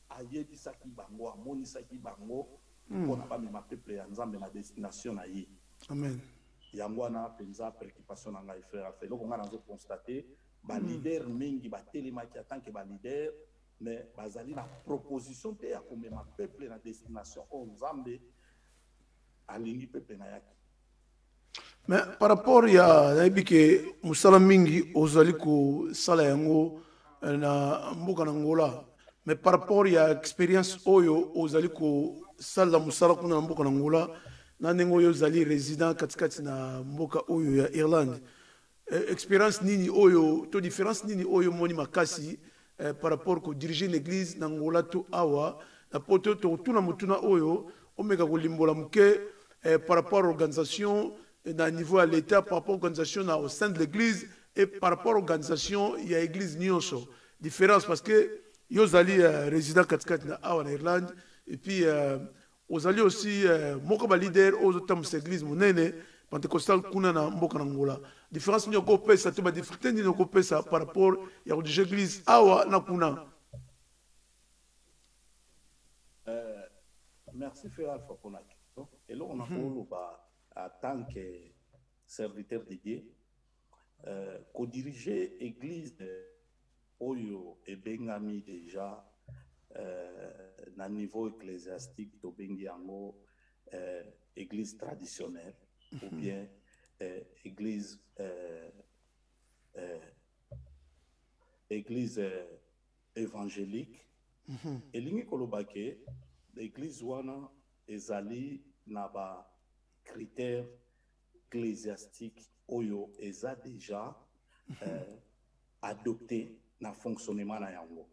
S2: ayebisaki bango amonisaki bango pour na bamema peuple ya nzambe na destination na ye.
S1: Amen.
S2: Yango wana penza préoccupation na ngai frère affaire loko nga nazo constater ba leader mingi ba telemaki en tant que ba leader mais bazali na proposition te ya komema peuple na destination o nzambe alingi peuple na yaki.
S1: Mais par rapport ya nayebi ke musala mingi ozali ko sala yango na mboka na Angola. Mais par rapport à l'expérience oyo ozali ko sala musala kuna mboka na Angola na ndenge oyo ozali résident katikati na mboka oyo ya Irlande expérience nini oyo to différence nini oyo moni makasi par rapport ko diriger l'église na Angola to awa na poto to tuna mutuna oyo omeka ko limbola muke par rapport à l'organisation na niveau à l'état par rapport à l'organisation au sein de l'église et par rapport à l'organisation il y a église nyonso différence parce que yozali résident katikati na awa na Irlande et puis ozali aussi moko ba leader ozotam sa église monene pentecostal kuna na mboka na Angola différence ni ko pesa to ba difficulté ni ko pesa par rapport ya l'église awa na kuna.
S2: Merci frère Alpha pour la question et là on a en tant que serviteur de Dieu ko diriger église oyo et bengami déjà na niveau ecclésiastique to bengi yango église traditionnelle ou bien église évangélique elingi koloba ke l'église wana ezali na ba critères ecclésiastiques oyo eza déjà adopté na fonctionnement na yango.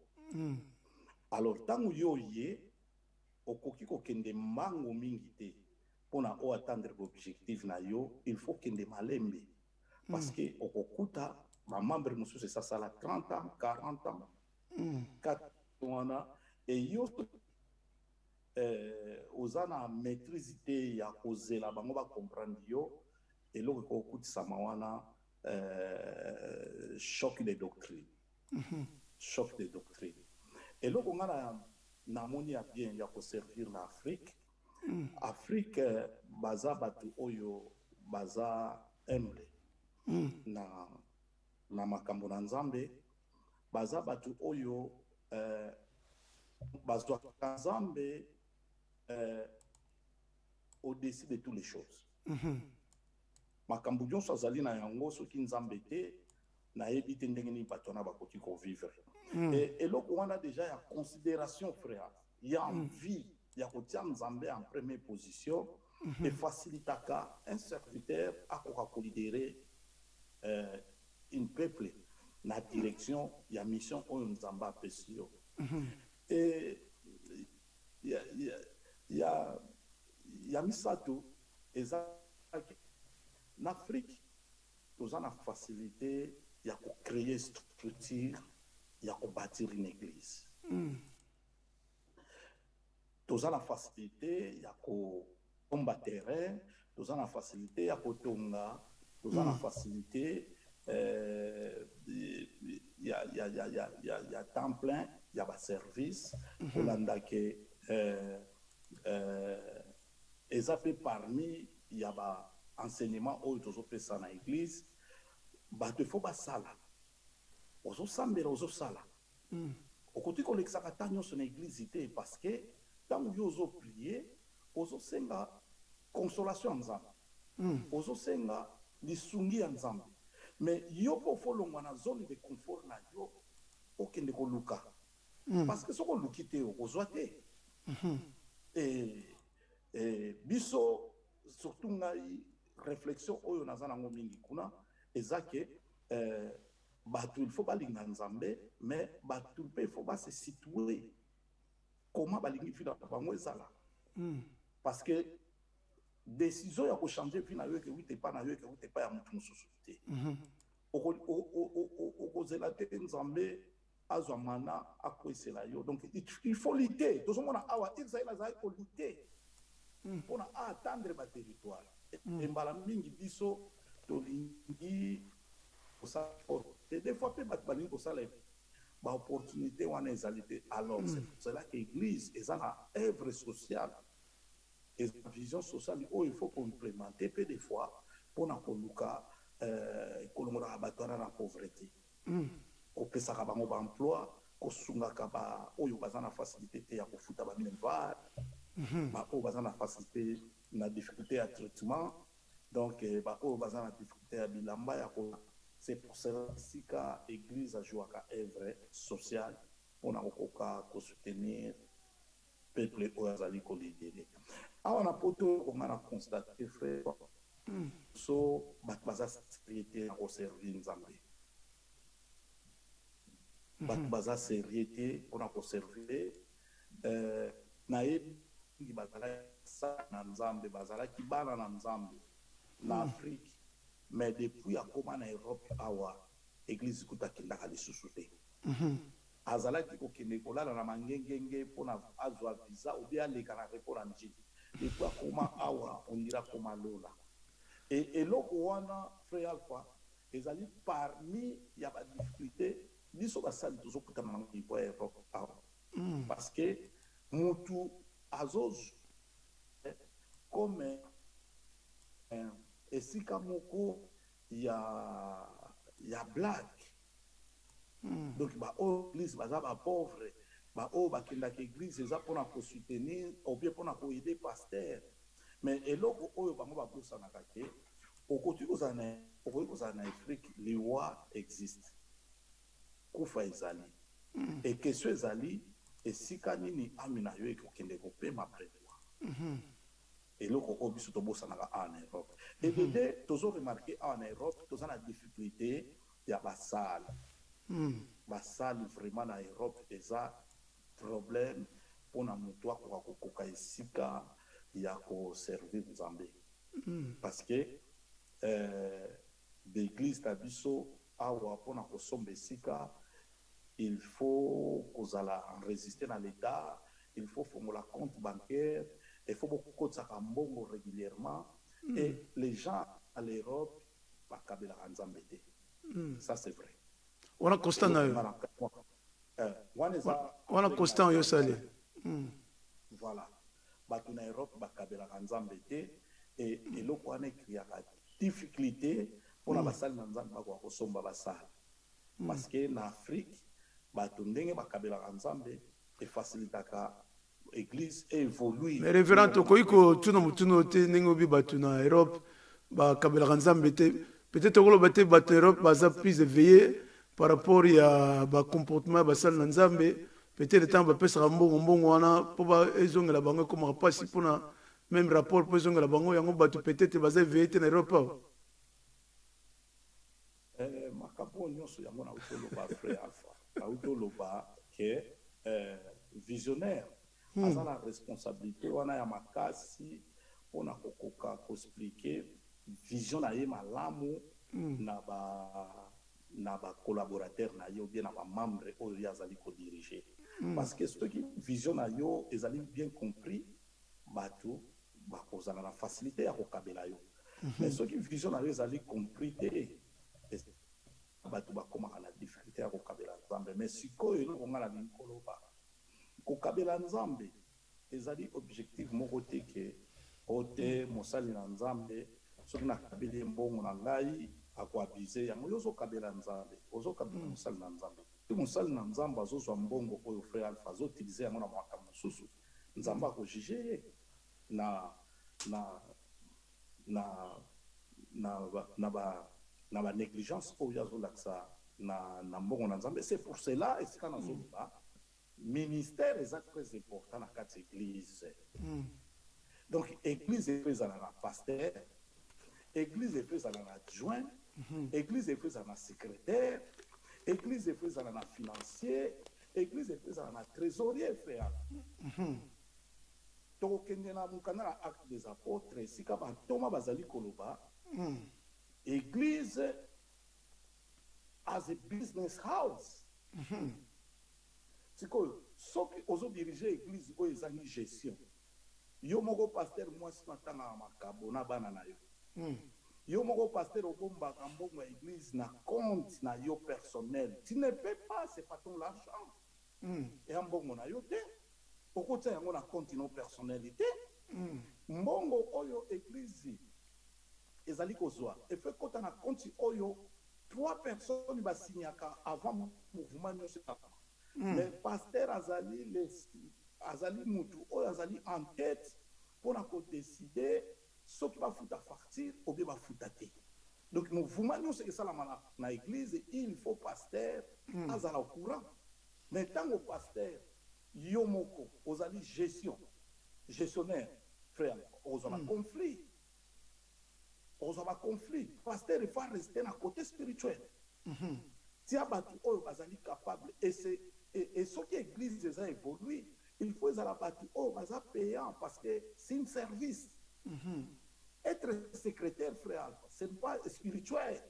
S2: Alors tango yo ye okoki kokende mbango mingi te pona o atteindre l'objectif na yo, il faut kende malembe parce que okokuta ba membre mosusu esasala 30 ans 40 ans 4 wana et yo oza na maîtrise te ya kozela bango bacomprendre yo eloko ekokutisama wana choc de doctrine. Choc de doctrine. Eloko nga namoni ya bien ya koservir na Afrique. Afrique baza batu oyo baza humble na makambo na Nzambe, baza batu oyo bazwaka Nzambe au-dessus de toutes les choses. Makambo nyonso azali na yango soki Nzambe te nayebi te ndenge nini bato wana bakoki kovivre. Et eloko wana déjà ya considération frère, ya envie ya kotia Nzambe en première position et facilitaka un serviteur akoka kolidérer une peuple na direction ya mission oyo Nzambe apesi yo. Et ya misato eza en Afrique, nous avons la facilité de créer une structure, de bâtir une église. Nous avons la facilité de combattre terrain, nous avons la facilité de tonga, nous avons la facilité, il y a temps plein, il y a service, pour l'andake, et ça fait parmi, il y a enseignement oyo tozopesa na église bato efo basala ozosambela ozosala okoti kolekisaka ta nyonso na église te parce que ntango yo ozoprie ozosenga consolation ya Nzambe ozosenga lisungi ya Nzambe mais yo mpo ofolongwa na zone de confort na yo okende koluka parce que soko oluki te okozwa te biso surtout ngai réflexion oyo naza nango mingi kuna eza ke bato il faut balinga Nzambe mais bato mpe il faut base situer comment balingi vie na bango ezala parce que décision ya kochanger vie na yo ke wite pa na yo ke wite pa ya mutu mosusu te okozela te Nzambe azwa mana akwesela yo donc il faut lutter tozomona awa Israël azali kolite mpona atteindre ba territoire embala mingi biso tolingi kosala et des fois mpe bato balingi kosala baopportunité wana ezali te alors c'est pour cela que église eza na œuvre sociale et vision sociale oyo il faut complémenter mpe des fois mpona koluka kolongolaka bato wana na pauvreté kopesaka bango baemploi kosungaka oyo baza na facilité te ya kofuta baminerval oyo baza na facilité na difficulté ya traitement donc oyo baza na difficulté ya bilamba ya c'est pour cela sika église ajouaka œuvre sociale mpona kokoka kosoutenir peuple oyo azali kolidere awa na poto konga na constate frère so bato baza sérieux te na koservir Nzambe bato baza sérieux te mpona koservir nayebi bazalaki na Nzambe bazalaki bana na Nzambe na Afrique mais depuis akoma na Europe awa église kutakendaka lisusu te azalaki kokende kolala na mangengenge mpona azwa visa obi aleka na report njili depuis akoma awa ondira koma lola et eloko wana frère Alpha ezali parmi ya ba difficulté biso basali tozokutana na niveau ya Europe awa parce que mutu azozu comme esika moko ya blague donc baoyo église baza bapauvre baoyo bakendaka église eza mpona kosoutenir ou bien mpona koaider pasteur mais eloko oyo bango babosanaka te okoki kozala na Afrique liwa existe kufa ezali et question ezali esika nini ami na yo ekokende kopema prévoir eloko oyo biso tobosanaka en Europe et dede tozo remarqué en Europe toza na difficulté ya basale basale vraiment na Europe eza problème mpona moto akoka kokoka esika ya koservir Nzambe parce que l'église na biso awa mpona kosomba esika il faut kozala enregistré dans l'état, il faut fongola compte bancaire, il faut beaucoup de mbongo régulièrement et les gens à l'Europe ba kabela Nzambe te. Ça c'est vrai.
S1: On a constant on a constant yo salé.
S2: Voilà. Ba tuna Europe ba kabela Nzambe te et eloko wana kriaka difficulté pour la basale na Nzambe ba ko somba basale. Parce que na Afrique bato ndenge bakabelaka Nzambe efasilitaka église évolue.
S1: Mais révérend tokoiko tuna mutuno te ndenge obi bato na Europe bakabelaka Nzambe te peut-être ko loba te bato Europe baza plus éveillé par rapport ya ba comportement basal na Nzambe peut-être temps ba pesa mbongo wana po ba ezongela bango comme pasi pona même rapport po ezongela bango yango bato peut-être baza éveillé te na Europe.
S2: Makapo nyonso yango na utoloba frère Alpha autoloba que visionnaire a la responsabilité wana ya makasi pona kokoka ko expliquer vision na ye malamu na ba collaborateur na yo bien na ba membre oyo yazali ko diriger parce que ce qui vision na yo ezali bien compris bato ba kozala na facilité ya kokabela yo mais ce qui vision na yo ezali compris te bato bakomaka na difficulté ya kokabela Nzambe mais sikoyo eloko nga na linkoloba kokabela Nzambe ezali objectif moko te ke ote mosali na Nzambe soki nakabeli mbongo na ngai akoabize yango yo ozokabela Nzambe ozokabela mosali na Nzambe ti mosali na Nzambe azozwa mbongo oyo frère Alpha azotilize yango na makambo mosusu Nzambe akojuge ye na ba négligence oyo azolakisa na mbongo na Nzambe. C'est pour cela esika nazoloba ministère est très important na kati église. Donc église ezala na pasteur, église ezala na adjoint, église ezala na secrétaire, église ezala na financier, église ezala na trésorier frère. Tokende na mukanda na acte des apôtres esika bantoma bazali koloba église as a business house. Sikoyo soki ozo diriger église oyo ezangi gestion yo moko pasteur mwasi matanga makabo na bana na yo yo moko pasteur obombaka mbongo ya église na compte na yo personnel, tu ne peux pas, c'est pas ton l'argent et en mbongo na yo te okotia yango na compte no personnalité mbongo oyo église ezali kozwa efe kota na compte oyo 3 personnes basignaka avant mouvement nyonso. Le pasteur azali mutu oyo azali en tête pour décider ce qui va foutre à partir ou bien va foutre te. Donc mouvement nyonso esalama na église il faut pasteur azala au courant. Mais tant que pasteur yo moko ozali gestionnaire frère ozala conflit. Ozaba conflit. Pasteur il faut rester na côté spirituel. Tia batu oyo bazali capable et ce qui église déjà évolué, il faut les batu oyo baza payant parce que c'est un service. Être secrétaire frère, ce n'est pas spirituel.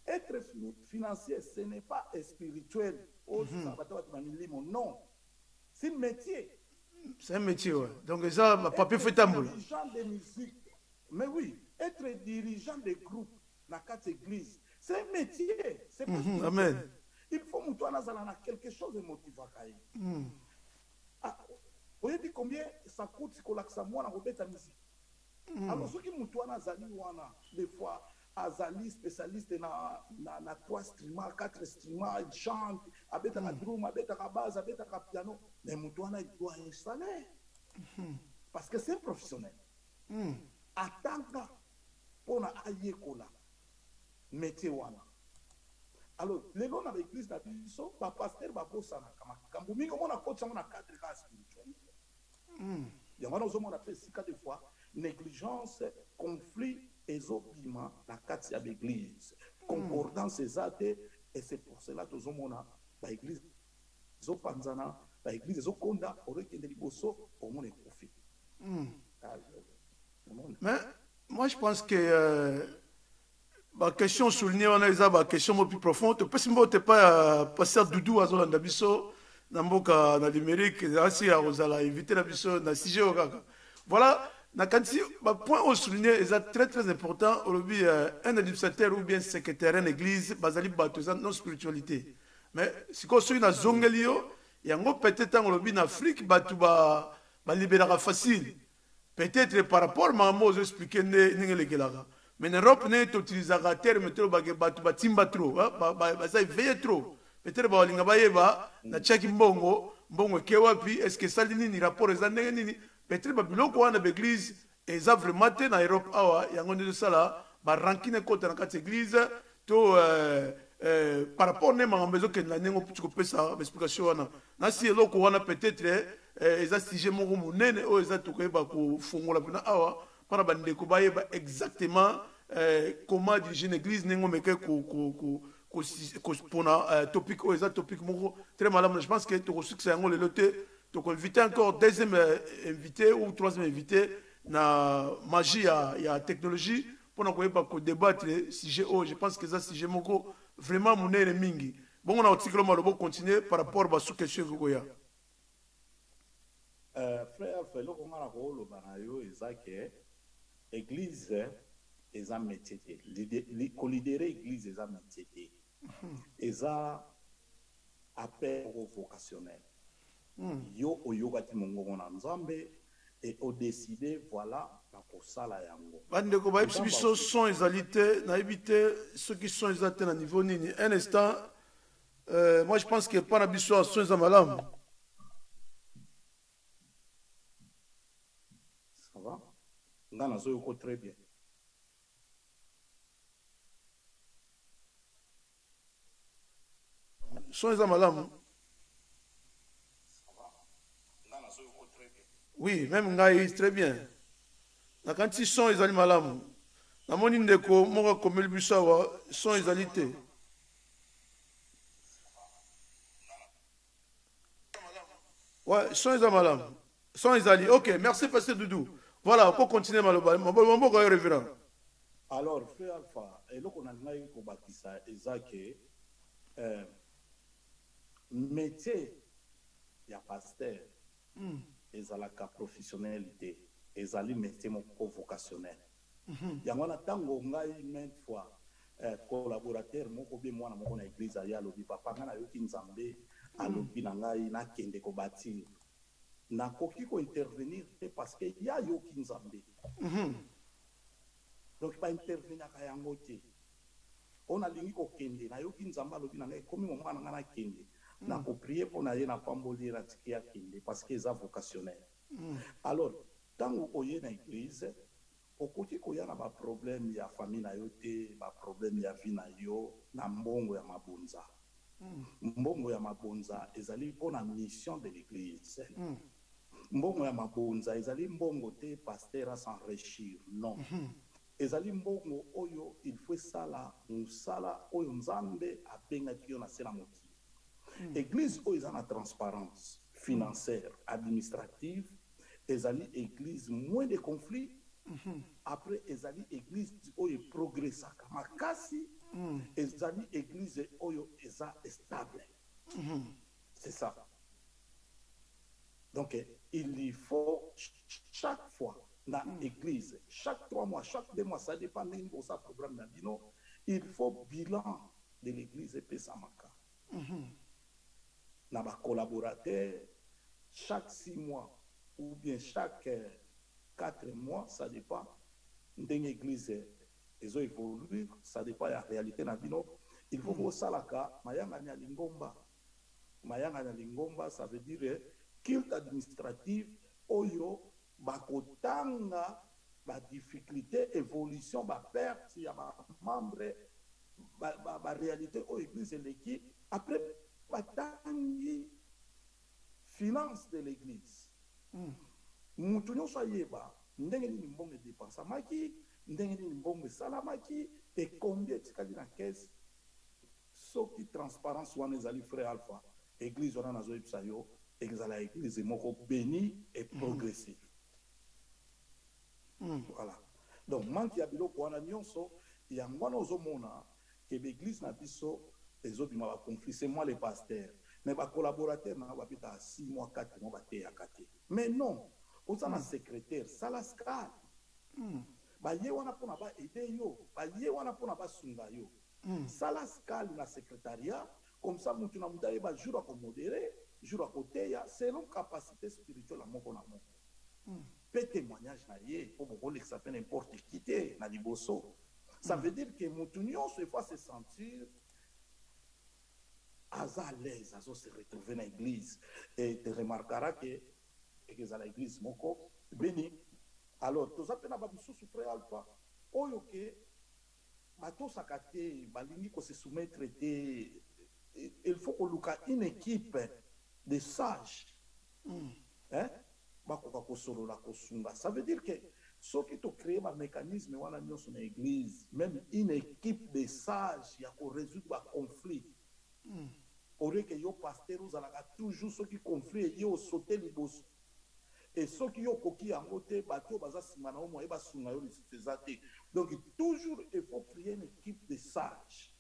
S2: Être financier, ce n'est pas spirituel. Non. C'est un métier.
S1: C'est un métier, ouais. Donc ça, papier fait tambour.
S2: Dirigeant de musique. Mais oui, être dirigeant de groupe dans quatre églises, c'est un métier. C'est pas
S1: Amen.
S2: Il faut que quelque chose de motivant. Vous voyez combien ça coûte si on a moi dans la musique. Alors ceux qui moutouna zali wana des fois azali spécialiste na 3 streamers 4 streamers chante abeta la drum abeta la basse abeta la piano mais moutouna il doit installer parce que c'est un professionnel. Atanga pour na ayekola métier wana Alors, lelo na l'église na biso, ba pasteur ba bossa na makambo mingi on a coach na cadre la spiritualité. Il y a on a fait sika des fois négligence, conflit ezobima na kati ya l'église. Concordance ezate et c'est pour cela que on a ba église zo panzana, ba église zo konda orekende liboso au monde profit.
S1: Mais moi je pense que la question soulignée, on a une question plus profonde. Parce que tu n'es pas passer Doudou à Zolanda Bisso, dans le numérique, ainsi à Rosala, éviter la Bisso, dans CG. Voilà, le point au souligné est très très important. Aujourd'hui, un administrateur ou bien secrétaire d'une église, basali batoza non spiritualité. Mais si on suit dans Zongelio, il y a peut-être en Afrique, batuba libéra facile. Peut-être par rapport à moi, je explique mais en Europe, on utilise le terme timba trop, ça veille trop. Peut-être que na chaki mbongo kewapi, est-ce que ça ni rapport ni peut-être que biloko wana l'église eza vraiment te na Europe awa yango nde sala ba rankine kota na kati église to par rapport ne mangambo ezo na nengo putu pesa explication wana na si eloko wana peut-être eza sujet moko monene o eza tokoyeba ko fongola pena awa para bandeko bayeba exactement comment diriger une église nengo meke pour topic o eza topic moko très malade. Je pense que to succès yango le lote to inviter encore deuxième invité ou troisième invité na magie ya technologie pour na koyeba ko débattre sujet o. Je pense que ça sujet moko vraiment monene mingi bon on a article malobo continuer par rapport ba sous question ko ya
S2: frère felo ko ngana ko lo bana yo ezake église eza métier te kolidere église eza métier te eza appel vocationnel yo oyokati mongongo na nzambe et au décider voilà na kosala yango
S1: bandeko bayebisi biso son ezali te nayebi te soki son eza te na niveau nini un instant moi je pense que pana biso son eza malamu.
S2: Ça va nga nazoyoko très bien.
S1: Son eza malamu. Oui, même ngai très bien. Na kanti son ezali malamu. Na moni ndeko moko komeli biso awa son ezali te. Ouais, son ezali malamu. Son ezali. OK, merci pasteur Doudou. Voilà, on peut continuer maloba. Mon révérend.
S2: Alors, frère Alpha, eloko na ngai ko bakisa ezake métier ya pasteur ezalaka professionnalité ezali métier moko vocationnel yango na tango ngai maintes fois collaborateur moko be mwana moko na église ya alobi papa nga nayoki nzambe alobi na ngai nakende kobatir nakoki kointervenir te parce que ya yoki nzambe donc pas intervenir ka yango te on alingi kokende nayoki nzambe alobi na ngai komi mwana nga nakende na ko prier pour na ye na pamboli ratiki ya kende parce que eza vocationnel. Alors tango oye na église okoki koya na ba problème ya famille na yo te ba problème ya vie na yo na mbongo ya mabonza. Mbongo ya mabonza ezali pona mission de l'église. Mbongo ya mabonza ezali mbongo te pasteur s'enrichir non. Ezali mbongo oyo il faut sala musala oyo nzambe abengaki yo na sela moti. Église où ils ont la transparence financière, administrative, ils ont église moins de conflits. Après, ils ont église où ils progressent. Makasi, ils ont église où ils sont stables. C'est ça. Donc, il faut chaque fois dans l'église, chaque 3 mois, chaque 2 mois, ça dépend de ce programme. Il faut bilan de l'église et Pessamaka. Na ba collaborateur chaque 6 mois ou bien chaque 4 mois, ça dépend d'une église ils ont évolué, ça dépend de la réalité na bino. Il faut que salaka mayanga nya lingomba. Mayanga nya lingomba, ça veut dire culte administratif oyo bakotanga ba difficulté évolution ba perte ya ba membre la réalité où l'église est l'équipe. Après, batangi finance de l'église. Mutu nyonso ayeba ndenge nini mbongo edepansamaki, ndenge nini mbongo esalamaki, et combien etikali na caisse. Soki transparence wana ezali frère Alpha, église wana nazoyebisa yo, ezala église moko bénie et progressive. Voilà. Donc manque ya biloko wana nyonso yango wana ozomona que l'église na biso ezobima ba conflit, c'est moi le pasteur. Mais les collaborateurs n'ont pas 6 mois, 4 mois, mais non, aux un secrétaire, ça la scale. Ye wana pona ba aider yo, ye wana pona ba sunga yo. Ça la scale na secrétariat, comme ça mutu na mudaye ba jour à modérer, jour à côté ya selon capacité spirituelle à mon konamo. Peu témoignage na ye pour beaucoup que ça fait n'importe qui na liboso. Ça veut dire que mutu nyonso fois se sentir à l'aise, à se retrouver dans l'église. Et tu remarqueras que c'est à l'église, moko béni. Alors, tu as appelé à Babissou frère Alpha. Oyoke, bato sakate, balingi ko se soumettre, il faut qu'on loue une équipe de sages. Hein? Ça veut dire que ceux qui ont créé un mécanisme dans l'église, même une équipe de sages, il y a pour résoudre un conflit. Aurait que yo pasteur vous allez toujours ceux qui conflient yo sauter les boss et ceux qui ont coquille en côté bateau baza simana au moins ba sunga yo les. Donc toujours il faut créer une équipe de sages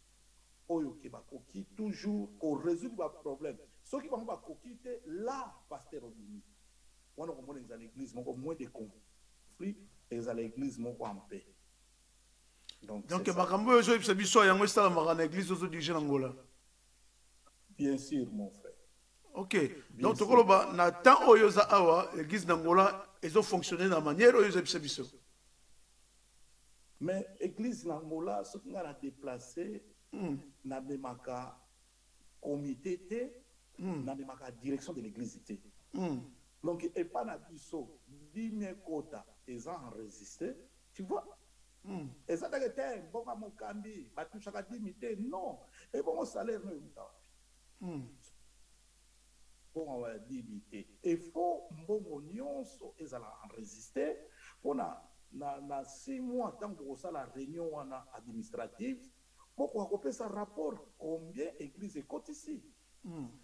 S2: oyo ke ba coquille toujours au résoudre le problème ceux qui vont ba coquille là pasteur obini on a comme dans l'église moins de conflits et à l'église mon en paix. Donc
S1: bakambo yo je biso yango sala mara l'église aux du Angola.
S2: Bien sûr, mon frère.
S1: Ok. Bien donc, tu vois, na temps où yoza awa, l'église d'Angola, ils ont fonctionné de la manière où ils ont fait.
S2: Mais l'église d'Angola, ce qu'on a déplacé, n'a même pas comité, n'a même pas direction de l'église. Donc, et pas na biso, 10 000 quotas, ils ont enregistré. Tu vois? Et ça, c'est bon, mon cambi, bah, tout chaque 10 000, non. Et bon, salaire, non. Pour limiter. Il faut mbongo nyonso ezala enregistré pour na 6 mois tant que ça la réunion administrative pour qu'on appelle ça rapport combien église est ici.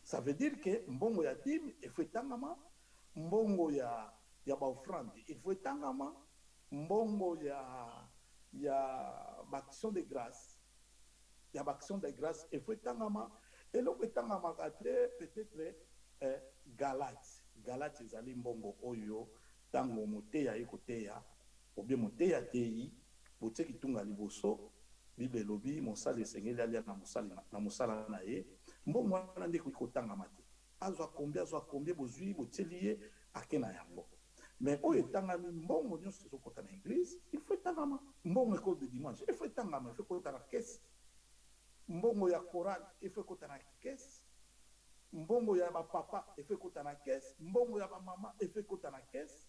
S2: Ça veut dire que mbongo ya dim il faut tangama, mbongo ya ba offrande il faut tangama, mbongo ya action de grâce. Il y a action de grâce il faut tangama. Et là, peut-être Galate, ezali mbongo oyo, tango moteya ekoteya, ou bien moteya teyi, bote kitunga liboso, Bible lobi, mosala esengeli alia na mosala na ye, mbongo wana nde kotanga mate. Azwa combien bozui, boteliye, ake na yango. Mais oyo etangami mbongo nyonso ezokota na église, il faut etangama. Mbongo école de dimanche, il faut etangama, il faut kota na caisse. Mbongo ya chorale il faut kota na caisse, mbongo ya ba papa il faut kota na caisse, mbongo ya ba maman il faut kota na caisse.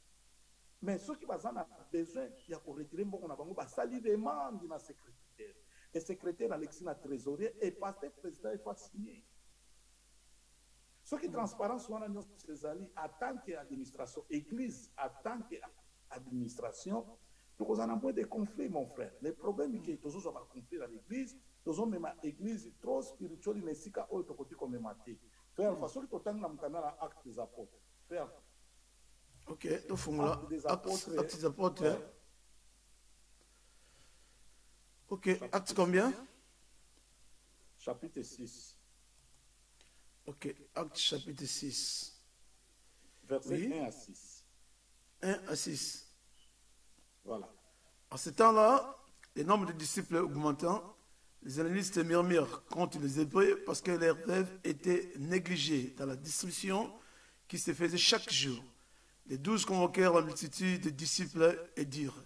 S2: Mais ceux qui bazana besoin ya ko retirer mbongo na bango ba sali demande na secrétaire et secrétaire Alexis na trésorier et pasteur président il faut signer. Ceux qui transparence wana nyonso ezali en tant qu'administration église en tant qu'administration nous avons un point de conflit mon frère. Le problème est que toujours avoir conflit dans l'église. Nous avons même l'église trop spirituelle, mais si on est côté comme maté. Frère, la façon dont on a un canal acte des apôtres. Frère.
S1: Ok, donc faut acte des apôtres. Ok, acte combien?
S2: Chapitre 6.
S1: Ok, acte chapitre 6.
S2: Verset 1 à 6.
S1: 1 à 6.
S2: Voilà.
S1: En ce temps-là, le nombre de disciples augmentant, les hellénistes murmurent contre les Hébreux parce que leurs rêves étaient négligés dans la distribution qui se faisait chaque jour. Les 12 convoquèrent la multitude de disciples et dirent: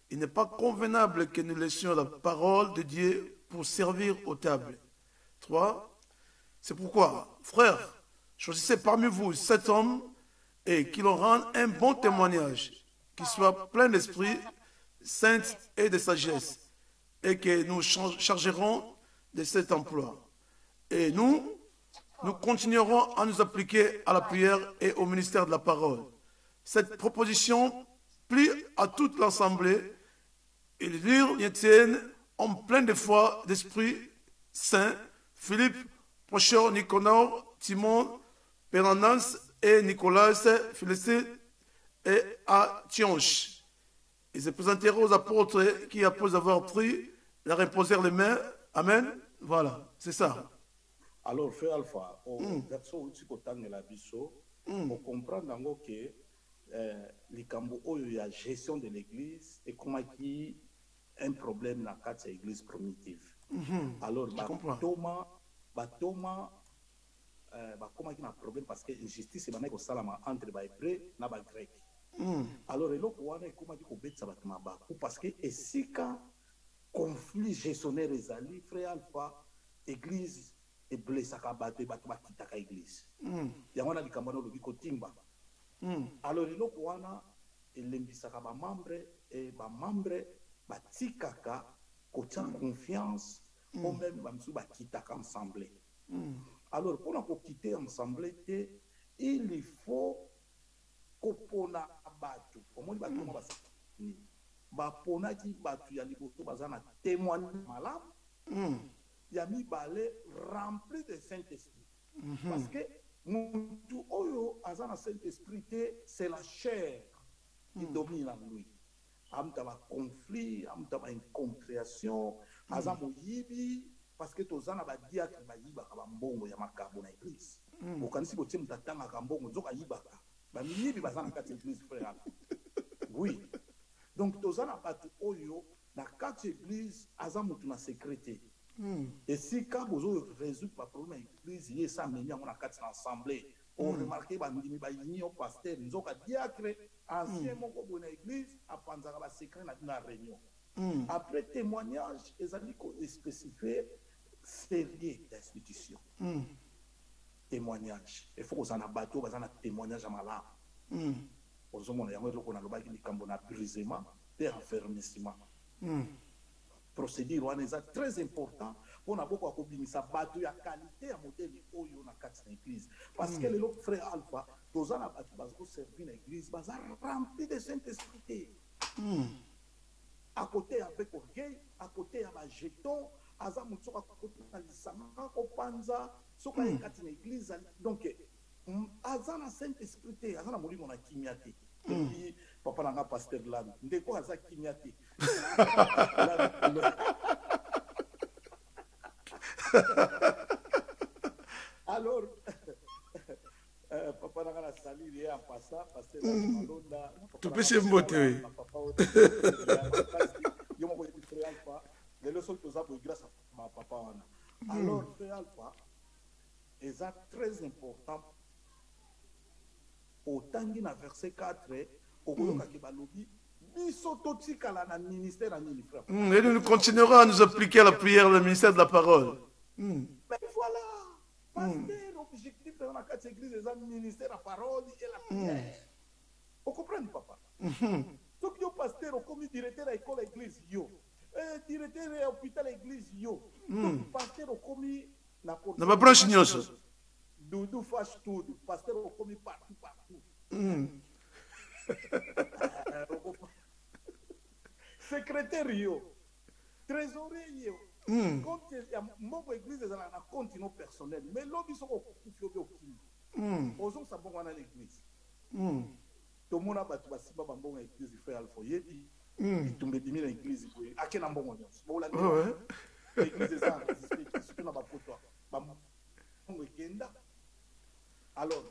S1: il n'est pas convenable que nous laissions la parole de Dieu pour servir aux tables. 3. C'est pourquoi, frères, choisissez parmi vous 7 hommes et qu'ils en rendent un bon témoignage, qui soit plein d'esprit saint et de sagesse, et que nous chargerons de cet emploi. Et nous continuerons à nous appliquer à la prière et au ministère de la parole. Cette proposition plie à toute l'Assemblée et les dires tiennent en plein de foi d'Esprit Saint, Philippe, Procheur, Nicanor, Timon, Péranance et Nicolas, Philisté et Ationche. Ils se présenteront aux apôtres qui, après avoir pris, leur imposèrent les mains. Amen. Voilà, c'est ça.
S2: Alors, frère Alpha, au verso où tu la biso, pour comprendre que likambo oyo ya gestion de l'église et comment qui un problème dans quatre églises primitives. Alors, Batoma, comment qui a un problème parce que justice est banane au salama entre les Hébreux et les Grecs. Alors, il y a comment dit qu'on bête ça parce que et si quand conflit gestionnaire les alliés, frère Alpha, église et blessé à battre battre église. Il y a un likambo no lobiko timba. Alors, il y a l'embissaka ba membre et ba membre batikaka kotia confiance ou même bamsu bakitaka ensemble. Alors pour nous quitter ensemble il faut kopona batu omoni batu mo basani bapona ki batu ya liboso bazana témoigner malamu ya mibale rempli de Saint-Esprit parce que mutu oyo azana Saint-Esprit c'est la chair qui domine en lui. Amta ba conflit, amta ba incompréhension, azamo yibi parce que tozana ba diacre ba yiba ka mbongo ya makabo na église. Bokanisi botie mtatanga ka mbongo nzoka yibaka. Ba yibi bazana kati église frère. Oui. Donc tozana batu oyo na kati église azamo tuna sécurité. Et si quand vous résoudre le problème église, il y a ça menia on a kati l'assemblée. On remarque ba ndimi ba yini au pasteur nzoka diacre ancien moko bon église a panzaka ba secret na réunion. Après témoignage les amis spécifié sérieux d'institution. Témoignage. Il faut qu'on en a bateau bazana témoignage à malade. Aux hommes on a ko na lobaki likambo na brisement et enfermissement. Procédure wana est très important pour na boko akobimisa bato ya qualité ya modèle oyo na kati na église parce que les autres frères Alpha tozana bato bazo servir na église baza rempli de Saint-Esprit à côté avec orgueil à côté ya ba jeton aza mutsoka côté na lisanga ko panza soka kati na église donc aza na Saint-Esprit aza na molimo na kimia te. Et papa nanga pasteur là ndeko aza kimia te. Alors papa nanga na sali en passant pasteur Malonda
S1: tu peux se mboter
S2: yo mo ko frère Alpha les leçons que ça pour grâce à ma papa wana. Alors frère Alpha est très important au tangi na verset 4 au koyoka ke balobi biso totikala na ministère à nini frère.
S1: Et nous continuerons à nous appliquer à la prière le ministère de la parole.
S2: Mais voilà parce que l'objectif de la quatre église est le ministère de la parole et la prière. Vous comprenez papa? Donc yo pasteur comme directeur de l'école église yo directeur de l'hôpital église yo donc pasteur comme na
S1: ba branche nyonso
S2: Doudou fâche tout, pasteur au commis partout. Secrétaire yo, trésorier yo, quand il y a mon église dans la compte non personnel, mais l'homme sont au kufio au kimi. Osons ça bon à l'église. Tout le monde a battu basi ba bon à l'église frère Alpha yebi. Il tombe dimi l'église pour akena bon nyos. Bon la l'église ça c'est na ba poto. Ba mo kenda. Alors,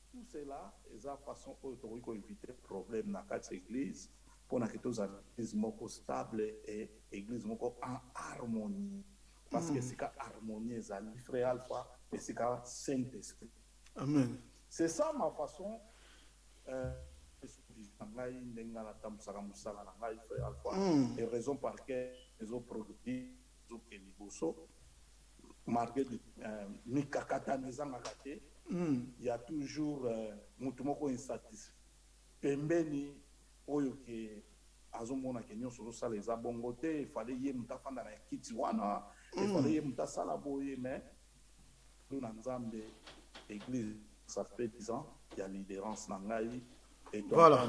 S2: tout cela est la façon pour éviter problème dans quatre églises pour que tous les églises soient stables et églises en harmonie. Parce que c'est harmonie, c'est le frère Alpha et c'est le Saint-Esprit.
S1: Amen.
S2: C'est ça ma façon. Et raison par laquelle les autres productifs, les autres malgré mikakata nezangakate il y a toujours mutumoko insatisfait pembeni oyo ke azomona ke nyonso sala eza bongo te il fallait ye mutafanda na kiti wana il fallait mutasala boye mais nous na nzambe église ça fait 10 ans il y a l'adhérence na ngai et
S1: voilà.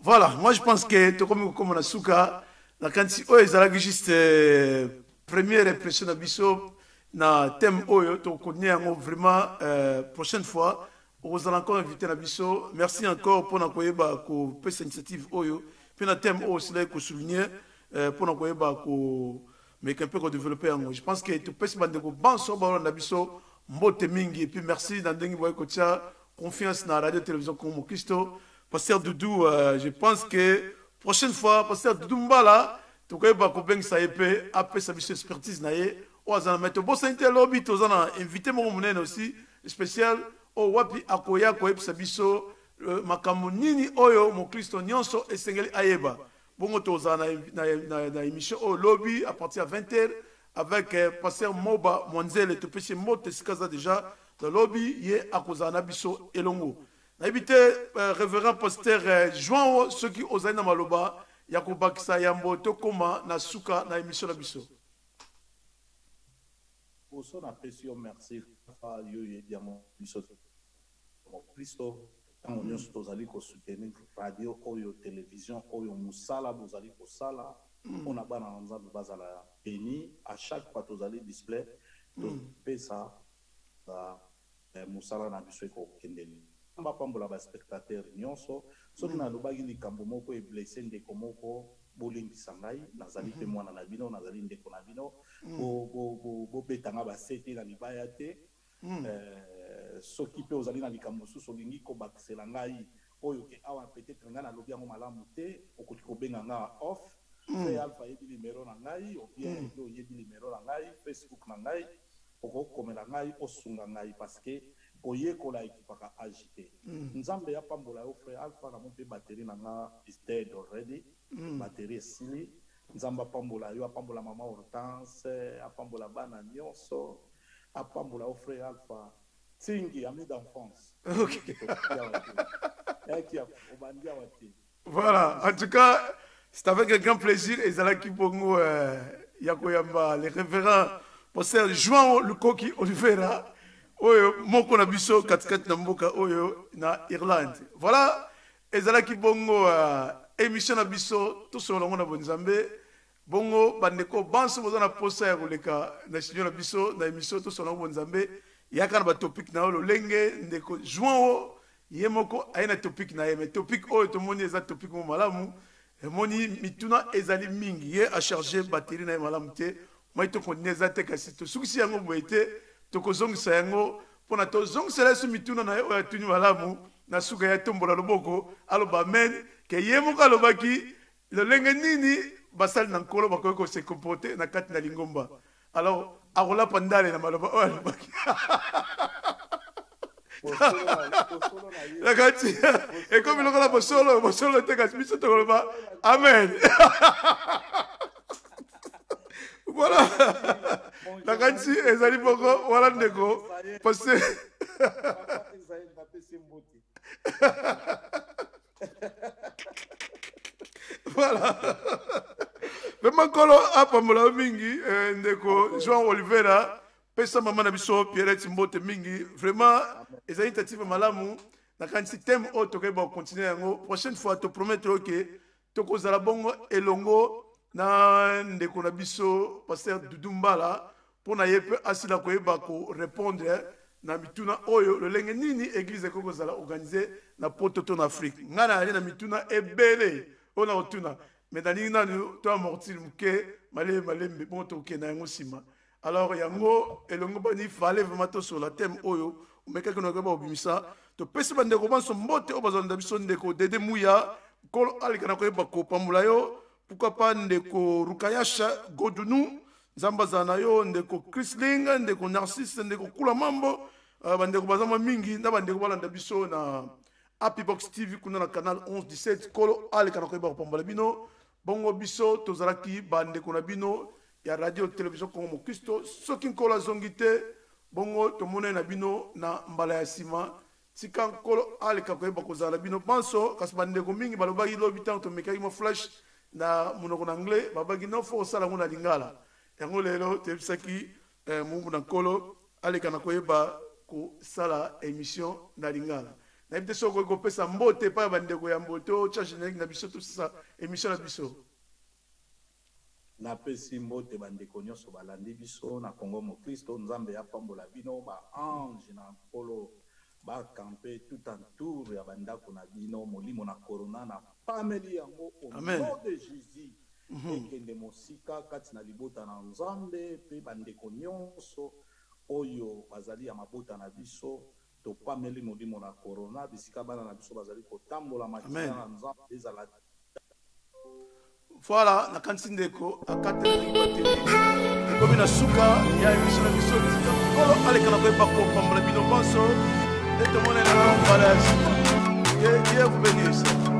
S2: Voilà,
S1: moi je pense que comme on a souka la kanti o ezalaki juste première impression na biso na thème oyo to connait vraiment prochaine fois on va encore inviter na biso. Merci encore pour na koyeba ko pesa initiative oyo puis na thème aussi là ko souligner pour na koyeba ko mais qu'un peu ko développer en je pense que to pesa bande ko banso ba na biso mbote mingi et puis merci dans dengi boy ko tia confiance dans la radio télévision comme Christo. Pasteur Doudou, je pense que prochaine fois, Pasteur Doudou Mbala, tu connais pas combien ça épée, après sa mission expertise naie, ou à en mettre bon sainte lobby, tu as invité mon monnaie aussi spécial, au wapi akoya koep sa biso makamunini oyo mon Christo nyonso et sengeli ayeba. Bon tu as na émission au lobby à partir de 20h avec Pasteur Moba Mwanzel et tu peux chez Mote Sikaza déjà dans lobby yé akozana biso elongo. N'habite révérend pasteur Joan ceux qui osent na maloba yakoba kisa yambo tokoma na suka na émission la biso.
S2: Pour son appréciation merci fa yo bien mon biso mon Christo tant on est tous allés ko soutenir radio oyo télévision oyo musala vous allez ko sala on a ba na nzambe bazala béni à chaque fois tous allez display to pesa musala na biso ko kendeli mba pambola ba spectateur nyonso soki na lobaki likambo moko e blessé ndeko moko bolingisa ngai nazali pe mwana na bino nazali ndeko na bino bo betanga ba sete na libaya te soki pe ozali na likambo susu olingi ko bakisela ngai oyo ke awa peut-être nga na lobi yango malamu te okoki kobenga nga off pe alpha yebi numéro na ngai ou bien yebi numéro na ngai Facebook na ngai okokomela ngai osunga ngai parce que oyekola ekipaka agité nzambe ya pambola yo frère alpha na mpe batterie na nga is dead already batterie esili nzamba pambola yo apambola mama Hortense apambola bana nyonso apambola yo frère alpha tingi ami d'enfance.
S1: Voilà, en tout cas c'est avec un grand plaisir et Zalaki Bongo Yakoyamba les révérends pasteur Joan Lukoki Oliveira oyo moko na biso katikati na mboka oyo na Irlande. Voilà ezalaki bongo émission na biso to solo na bonzambe bongo bandeko banso boza na posa ya koleka na studio na biso na émission to solo bonzambe yaka na ba topic na lo lenge ndeko Joan ye moko ayena topic na ye mais topic oyo to moni eza topic mo malamu moni mituna ezali mingi ye a charger batterie na malamu te moi to koneza te kasi to sukisi yango boete to kozongisa yango pona to zongisa su mituna na yo ya tuni malamu na suka ya tombola loboko aloba men ke ye moko alobaki le lenge nini basali na nkolo bakoki ko se comporter na kati na lingomba alors akola pandale na maloba oyo alobaki nakati ekomi lokola bosolo te kasi biso tokoloba amen. Voilà. Nakati ezali boko wala ndeko parce voilà. Vraiment kolo apambola mingi ndeko Joan Oliveira pesa mama na biso Pierrette Mbote mingi vraiment ezali tative malamu nakati thème o tokeba continuer yango prochaine fois te promettre que tokozala bongo elongo na ndeko na biso pasteur Doudou Mbala pona yepe asila koyeba ko répondre na mituna oyo lolenge nini église koko zala organiser na poto en Afrique ngana ali na mituna ebele ona otuna mais dani nanu to amortir muke malembe bon to ke na ngosima alors yango elongo bani fallait vraiment to sur la thème oyo meka kono ko ba obimisa to pesa bande ko banso mbote obazonda biso ndeko dede muya ko alikana koyeba ko pamula yo pourquoi pas ndeko Rukayasha Godunu Zambazana yo ndeko Chrisling ndeko Narcisse ndeko Kula Mambo bandeko bazama mingi na bandeko balanda biso na Happy Box TV kuna na canal 11 17 kolo ale kana koyeba pambola bino bongo biso tozalaki bandeko na bino ya radio télévision Congo Christo soki nkola zongite bongo tomone na bino na mbala ya sima tika kolo ale kana koyeba kozala bino panso kasi bandeko mingi balobaki lobi tant to mekaki mo flash na monoko na anglais babaki no fo osala ngo na lingala yango lelo toyebisaki mungu na nkolo aleka na koyeba kosala émission na lingala nayebi te soki okoki kopesa mbote epai ya bandeko ya mboto tia générique na biso tosisa émission na biso.
S2: Napesi mbote bandeko nyonso balandi biso na Congo Mokristo nzambe apambola bino ba ange na nkolo bakampe tout en tour ya bandako na bino molimo na corona na pameli yango au nom de Jésus ekende mosika kati na libota na nzambe pe bandeko nyonso oyo bazali ya mabota na biso to pameli molimo na corona bisika bana na biso bazali kotambola makila na nzambe ezala.
S1: Voilà, na kanisi ndeko akateli bateli komi na suka ya émission na biso bisika kolo aleka na koyeba kopambola bino bonso et tout le monde est là, voilà. Dieu vous bénisse.